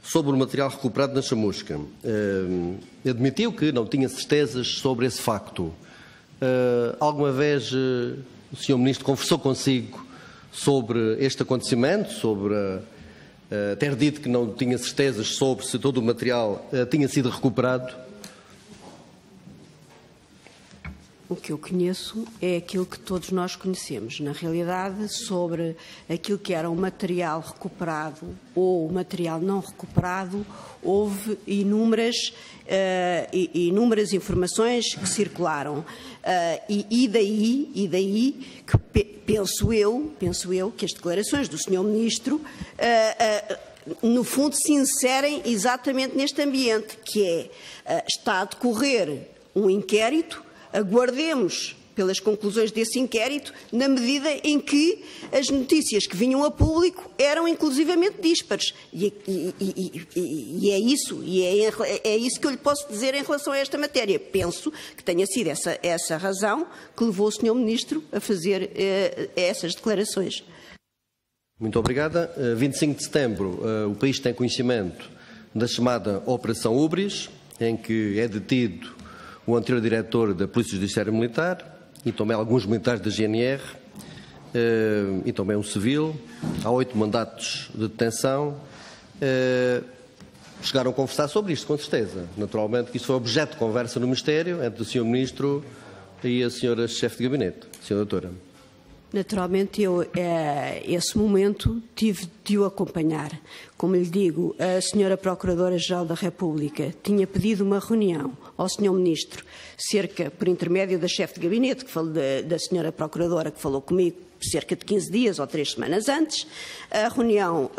sobre o material recuperado na chamusca, admitiu que não tinha certezas sobre esse facto. Alguma vez o Sr. Ministro conversou consigo sobre este acontecimento, sobre ter dito que não tinha certezas sobre se todo o material tinha sido recuperado? O que eu conheço é aquilo que todos nós conhecemos. Na realidade, sobre aquilo que era o material recuperado ou o material não recuperado, houve inúmeras informações que circularam. E daí que penso eu que as declarações do Sr. Ministro, no fundo, se inserem exatamente neste ambiente, que é, está a decorrer um inquérito. Aguardemos pelas conclusões desse inquérito, na medida em que as notícias que vinham a público eram inclusivamente díspares. E é isso, é isso que eu lhe posso dizer em relação a esta matéria. Penso que tenha sido essa razão que levou o Sr. Ministro a fazer essas declarações. Muito obrigada. 25 de setembro, o país tem conhecimento da chamada Operação Ubris, em que é detido o anterior diretor da Polícia Judiciária Militar e também alguns militares da GNR e também um civil. Há 8 mandatos de detenção. Chegaram a conversar sobre isto, com certeza. Naturalmente que isso foi objeto de conversa no Ministério entre o Sr. Ministro e a Sra. Chefe de Gabinete, Sra. Doutora. Naturalmente, eu, esse momento, tive de o acompanhar. Como lhe digo, a Sra. Procuradora-Geral da República tinha pedido uma reunião ao Sr. Ministro, por intermédio da Chefe de Gabinete, da Sra. Procuradora, que falou comigo cerca de 15 dias ou 3 semanas antes. A reunião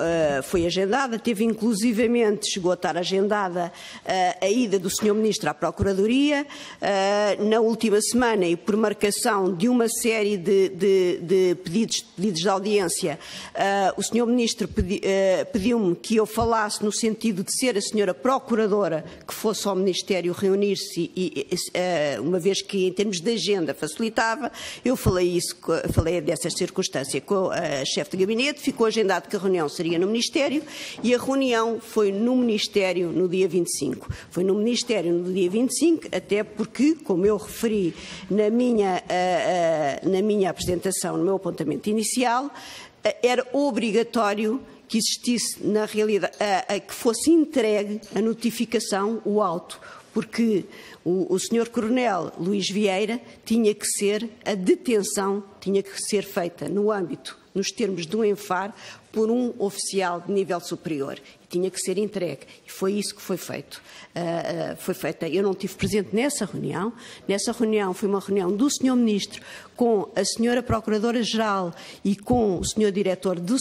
foi agendada, teve inclusivamente, chegou a estar agendada a ida do Sr. Ministro à Procuradoria. Na última semana, e por marcação de uma série de pedidos de audiência, o Sr. Ministro pediu-me que eu falasse no sentido de ser a Sra. Procuradora que fosse ao Ministério reunir-se, uma vez que em termos de agenda facilitava. Eu falei dessa circunstância com a Chefe de Gabinete, ficou agendado que a reunião seria no Ministério e a reunião foi no Ministério no dia 25. Foi no Ministério no dia 25, até porque, como eu referi na minha apresentação, no meu apontamento inicial, era obrigatório que existisse, na realidade, que fosse entregue a notificação, o auto, porque o Sr. Coronel Luís Vieira a detenção tinha que ser feita nos termos do ENFAR, por um oficial de nível superior. Tinha que ser entregue. E foi isso que foi feito. Eu não estive presente nessa reunião. Nessa reunião foi uma reunião do Sr. Ministro com a Sra. Procuradora-Geral e com o Sr. Diretor de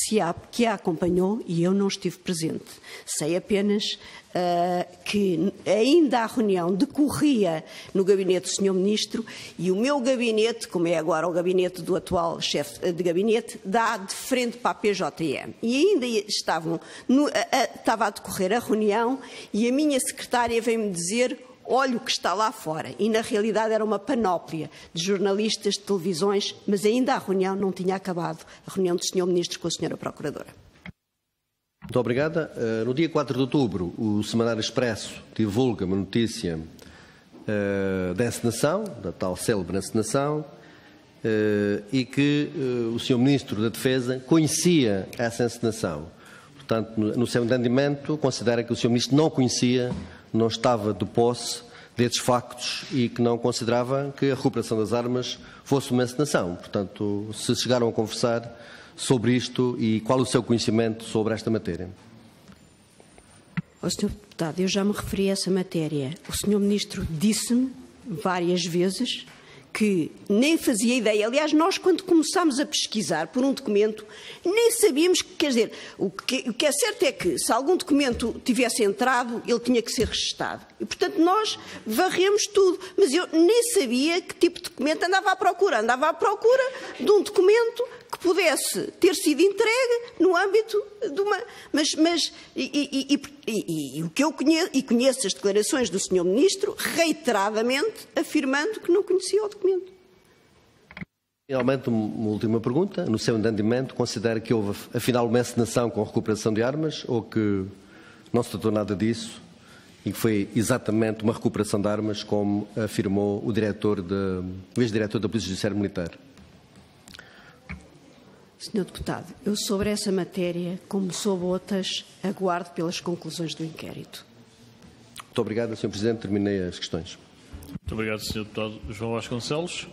SIAP, que a acompanhou, e eu não estive presente. Sei apenas que ainda a reunião decorria no gabinete do Sr. Ministro e o meu gabinete, como é agora o gabinete do atual chefe de gabinete, dá de frente para a PJM. E ainda estava a decorrer a reunião e a minha secretária veio-me dizer: olha o que está lá fora. E na realidade era uma panóplia de jornalistas, de televisões, mas ainda a reunião não tinha acabado, a reunião do Sr. Ministro com a Sra. Procuradora. Muito obrigada. No dia 4 de outubro, o Semanário Expresso divulga uma notícia da encenação, da tal célebre encenação, e que o Sr. Ministro da Defesa conhecia essa encenação. Portanto, no seu entendimento, considera que o Sr. Ministro não conhecia, não estava de posse desses factos e que não considerava que a recuperação das armas fosse uma encenação. Portanto, se chegaram a conversar sobre isto e qual o seu conhecimento sobre esta matéria? Sr. Deputado, eu já me referi a essa matéria. O Sr. Ministro disse-me várias vezes que nem fazia ideia. Aliás, nós, quando começámos a pesquisar por um documento, nem sabíamos, quer dizer, o que é certo é que, se algum documento tivesse entrado, ele tinha que ser registado. E, portanto, nós varremos tudo. Mas eu nem sabia que tipo de documento andava à procura. Andava à procura de um documento que pudesse ter sido entregue no âmbito de uma... o que eu conheço as declarações do Sr. Ministro, reiteradamente, afirmando que não conhecia o documento. Finalmente, uma última pergunta. No seu entendimento, considera que houve, afinal, uma encenação com a recuperação de armas ou que não se tratou nada disso e que foi exatamente uma recuperação de armas, como afirmou o ex-diretor da Polícia Judiciária Militar? Sr. Deputado, eu sobre essa matéria, como sobre outras, aguardo pelas conclusões do inquérito. Muito obrigado, Sr. Presidente. Terminei as questões. Muito obrigado, Sr. Deputado João Vasconcelos.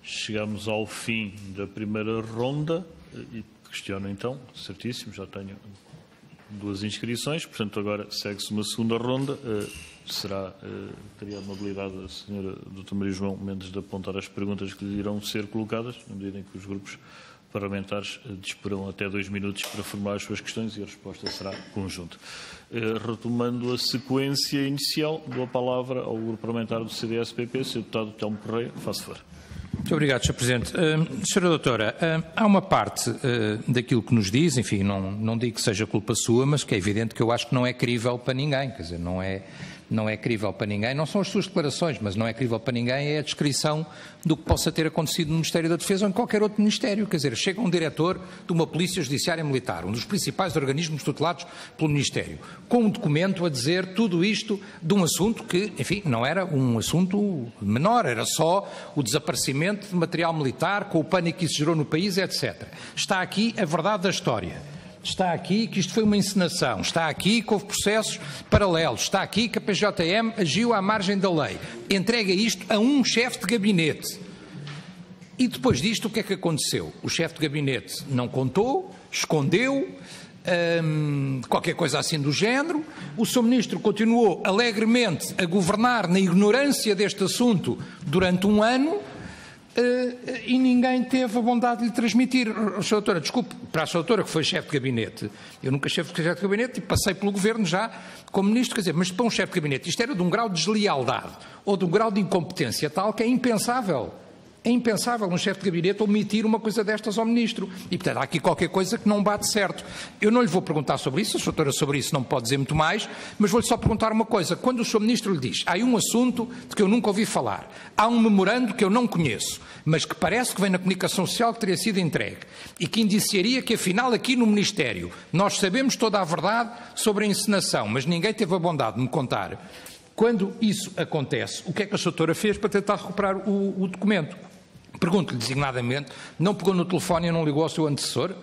Chegamos ao fim da primeira ronda e questiono então, certíssimo, já tenho 2 inscrições, portanto agora segue-se uma segunda ronda. Teria a amabilidade da Sra. Dra. Maria João Mendes de apontar as perguntas que lhe irão ser colocadas, na medida em que os grupos parlamentares disporão até 2 minutos para formular as suas questões e a resposta será conjunta. Retomando a sequência inicial, dou a palavra ao grupo parlamentar do CDS-PP, Sr. Deputado Telmo Correia, faça favor. Muito obrigado, Sr. Presidente. Sra. Doutora, há uma parte daquilo que nos diz, enfim, não digo que seja culpa sua, mas que é evidente que eu acho que não é crível para ninguém, quer dizer, não é crível para ninguém, não são as suas declarações, mas não é crível para ninguém, é a descrição do que possa ter acontecido no Ministério da Defesa ou em qualquer outro Ministério. Quer dizer, chega um diretor de uma Polícia Judiciária Militar, um dos principais organismos tutelados pelo Ministério, com um documento a dizer tudo isto de um assunto que, enfim, não era um assunto menor, era só o desaparecimento de material militar, com o pânico que isso gerou no país, etc. Está aqui a verdade da história. Está aqui que isto foi uma encenação, está aqui que houve processos paralelos, está aqui que a PJM agiu à margem da lei. Entrega isto a um chefe de gabinete. E depois disto o que é que aconteceu? O chefe de gabinete não contou, escondeu, qualquer coisa assim do género. O Sr. Ministro continuou alegremente a governar na ignorância deste assunto durante um ano. E ninguém teve a bondade de lhe transmitir. Sra. Doutora, desculpe, para a Sra. Doutora que foi chefe de gabinete, eu nunca chefe de gabinete e passei pelo governo já como ministro, quer dizer, mas para um chefe de gabinete isto era de um grau de deslealdade ou de um grau de incompetência tal que é impensável. É impensável um chefe de gabinete omitir uma coisa destas ao ministro. E, portanto, há aqui qualquer coisa que não bate certo. Eu não lhe vou perguntar sobre isso, a Sra. Doutora sobre isso não pode dizer muito mais, mas vou-lhe só perguntar uma coisa. Quando o Sr. Ministro lhe diz, há um assunto de que eu nunca ouvi falar, há um memorando que eu não conheço, mas que parece que vem na comunicação social que teria sido entregue e que indiciaria que, afinal, aqui no Ministério nós sabemos toda a verdade sobre a encenação, mas ninguém teve a bondade de me contar. Quando isso acontece, o que é que a Sra. Doutora fez para tentar recuperar o documento? Pergunto-lhe designadamente, não pegou no telefone e não ligou ao seu antecessor?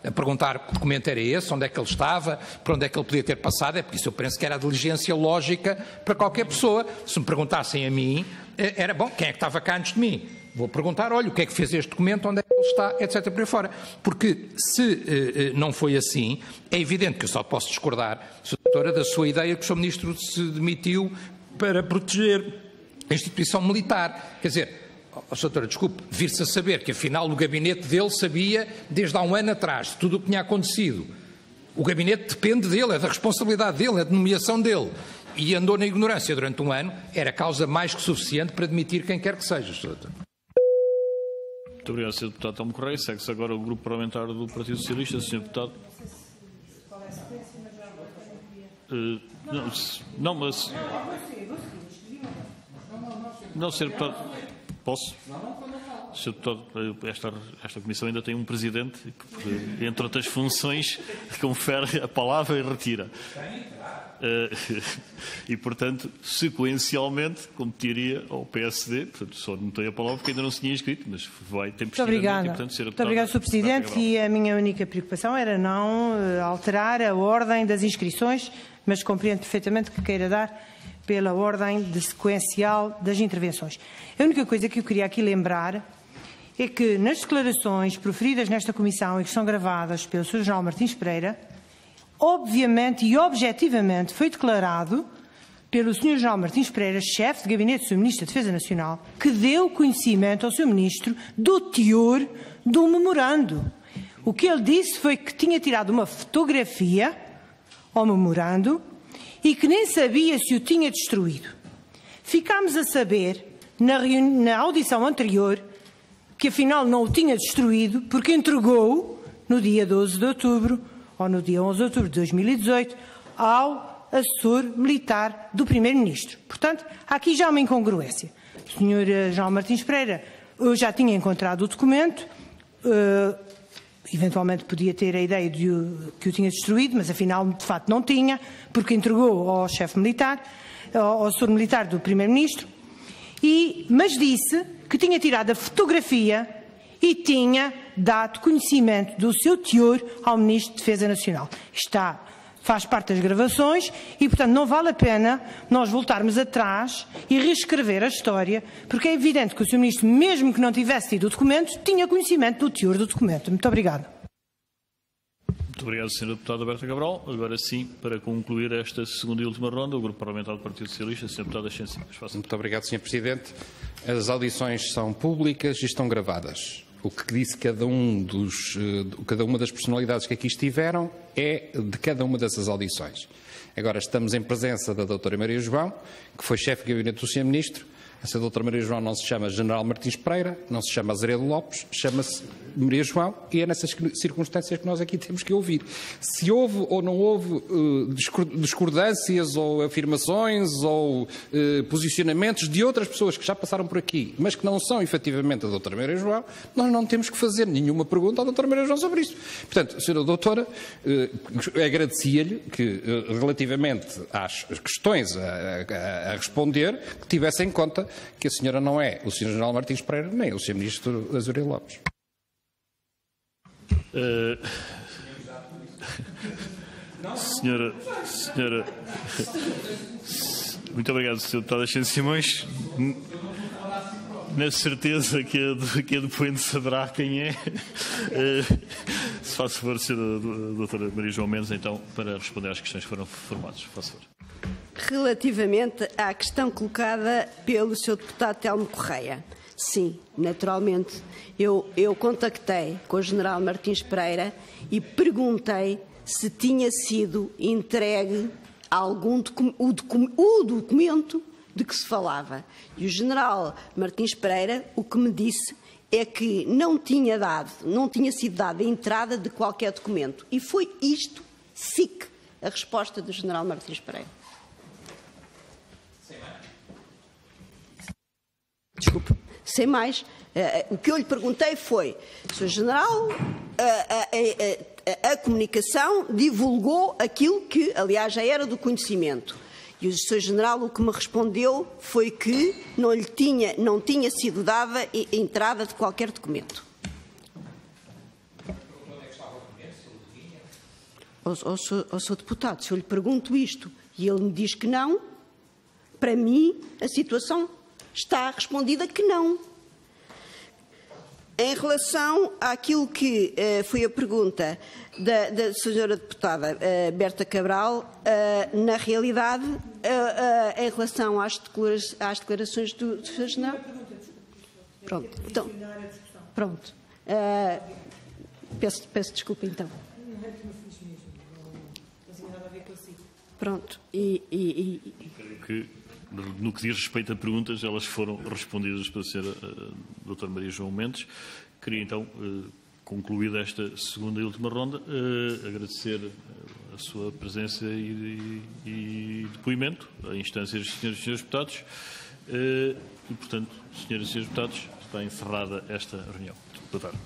A perguntar que documento era esse, onde é que ele estava, para onde é que ele podia ter passado, é porque isso eu penso que era a diligência lógica para qualquer pessoa. Se me perguntassem a mim, era bom, quem é que estava cá antes de mim? Vou perguntar, olha, o que é que fez este documento, onde é que ele está, etc. por aí fora. Porque se não foi assim, é evidente que eu só posso discordar, Sra. Doutora, da sua ideia que o Sr. Ministro se demitiu para proteger a instituição militar. Quer dizer, Sra. Doutora, desculpe, vir-se a saber que afinal o gabinete dele sabia desde há um ano atrás de tudo o que tinha acontecido. O gabinete depende dele, é da responsabilidade dele, é da nomeação dele. E andou na ignorância durante um ano, era causa mais que suficiente para demitir quem quer que seja, Sra. Doutora. Muito obrigado, Sr. Deputado Telmo Correia. Segue-se agora o Grupo Parlamentar do Partido Socialista. Sr. Deputado. Não, Sr. Deputado. Posso? Sr. Deputado, esta Comissão ainda tem um Presidente que, entre outras funções, confere a palavra e retira. E, portanto, sequencialmente, competiria ao PSD, portanto, só não tenho a palavra porque ainda não se tinha inscrito, mas vai ter Muito obrigada. Muito obrigado, Sr. Presidente, e a minha única preocupação era não alterar a ordem das inscrições, mas compreendo perfeitamente que queira dar pela ordem de sequencial das intervenções. A única coisa que eu queria aqui lembrar é que nas declarações proferidas nesta Comissão e que são gravadas pelo Sr. General Martins Pereira, obviamente e objetivamente foi declarado pelo Sr. General Martins Pereira, chefe de gabinete do Sr. Ministro da Defesa Nacional, que deu conhecimento ao Sr. Ministro do teor do memorando. O que ele disse foi que tinha tirado uma fotografia ao memorando e que nem sabia se o tinha destruído. Ficámos a saber, na audição anterior, que afinal não o tinha destruído porque entregou-o no dia 12 de outubro, ou no dia 11 de outubro de 2018, ao assessor militar do Primeiro-Ministro. Portanto, há aqui já uma incongruência. O Sr. João Martins Pereira, eu já tinha encontrado o documento, eventualmente podia ter a ideia de que o tinha destruído, mas afinal, de facto, não tinha, porque entregou ao chefe militar, ao assessor militar do Primeiro-Ministro, mas disse que tinha tirado a fotografia e tinha dado conhecimento do seu teor ao Ministro de Defesa Nacional. Faz parte das gravações e, portanto, não vale a pena nós voltarmos atrás e reescrever a história, porque é evidente que o Sr. Ministro, mesmo que não tivesse tido o documento, tinha conhecimento do teor do documento. Muito obrigada. Muito obrigado, Sra. Deputada Berta Cabral. Agora sim, para concluir esta segunda e última ronda, o Grupo Parlamentar do Partido Socialista, Sra. Deputada Ascencio. Muito obrigado, Sr. Presidente. As audições são públicas e estão gravadas. O que disse cada uma das personalidades que aqui estiveram é de cada uma dessas audições. Agora estamos em presença da doutora Maria João, que foi chefe de gabinete do Sr. Ministro. Essa doutora Maria João não se chama General Martins Pereira, não se chama Azeredo Lopes, chama-se Maria João, e é nessas circunstâncias que nós aqui temos que ouvir. Se houve ou não houve discordâncias ou afirmações ou posicionamentos de outras pessoas que já passaram por aqui, mas que não são efetivamente a doutora Maria João, nós não temos que fazer nenhuma pergunta à doutora Maria João sobre isso. Portanto, Sra. Doutora, agradecia-lhe que, relativamente às questões a responder, que tivesse em conta que a senhora não é o Sr. General Martins Pereira, nem o Sr. Ministro Azeredo Lopes. Senhora, muito obrigado, Sr. Deputado Ascencio Simões. Na certeza que a depoente saberá quem é. Se faz favor, Sra. Doutora Maria João Mendes, então, para responder às questões que foram formadas. Faz favor. Relativamente à questão colocada pelo Sr. Deputado Telmo Correia, sim, naturalmente, eu contactei com o General Martins Pereira e perguntei se tinha sido entregue o documento de que se falava. E o General Martins Pereira o que me disse é que não tinha sido dada a entrada de qualquer documento. E foi isto, SIC, a resposta do General Martins Pereira. Desculpe, sem mais. O que eu lhe perguntei foi se o General, a comunicação divulgou aquilo que, aliás, já era do conhecimento. E o Sr. General o que me respondeu foi que não tinha sido dada a entrada de qualquer documento. Ao Sr. Deputado, se eu lhe pergunto isto e ele me diz que não, para mim a situação está respondida que não. Em relação àquilo que foi a pergunta da Sra. Deputada Berta Cabral, na realidade, em relação às declarações do Sr. General. Pronto. Então, pronto. Peço desculpa, então. Pronto. No que diz respeito a perguntas, elas foram respondidas pela Sra. Doutora Maria João Mendes. Queria, então, concluída esta segunda e última ronda, agradecer a sua presença e depoimento a instâncias dos senhores e senhores deputados. E, portanto, senhoras e senhores deputados, está encerrada esta reunião. Boa tarde.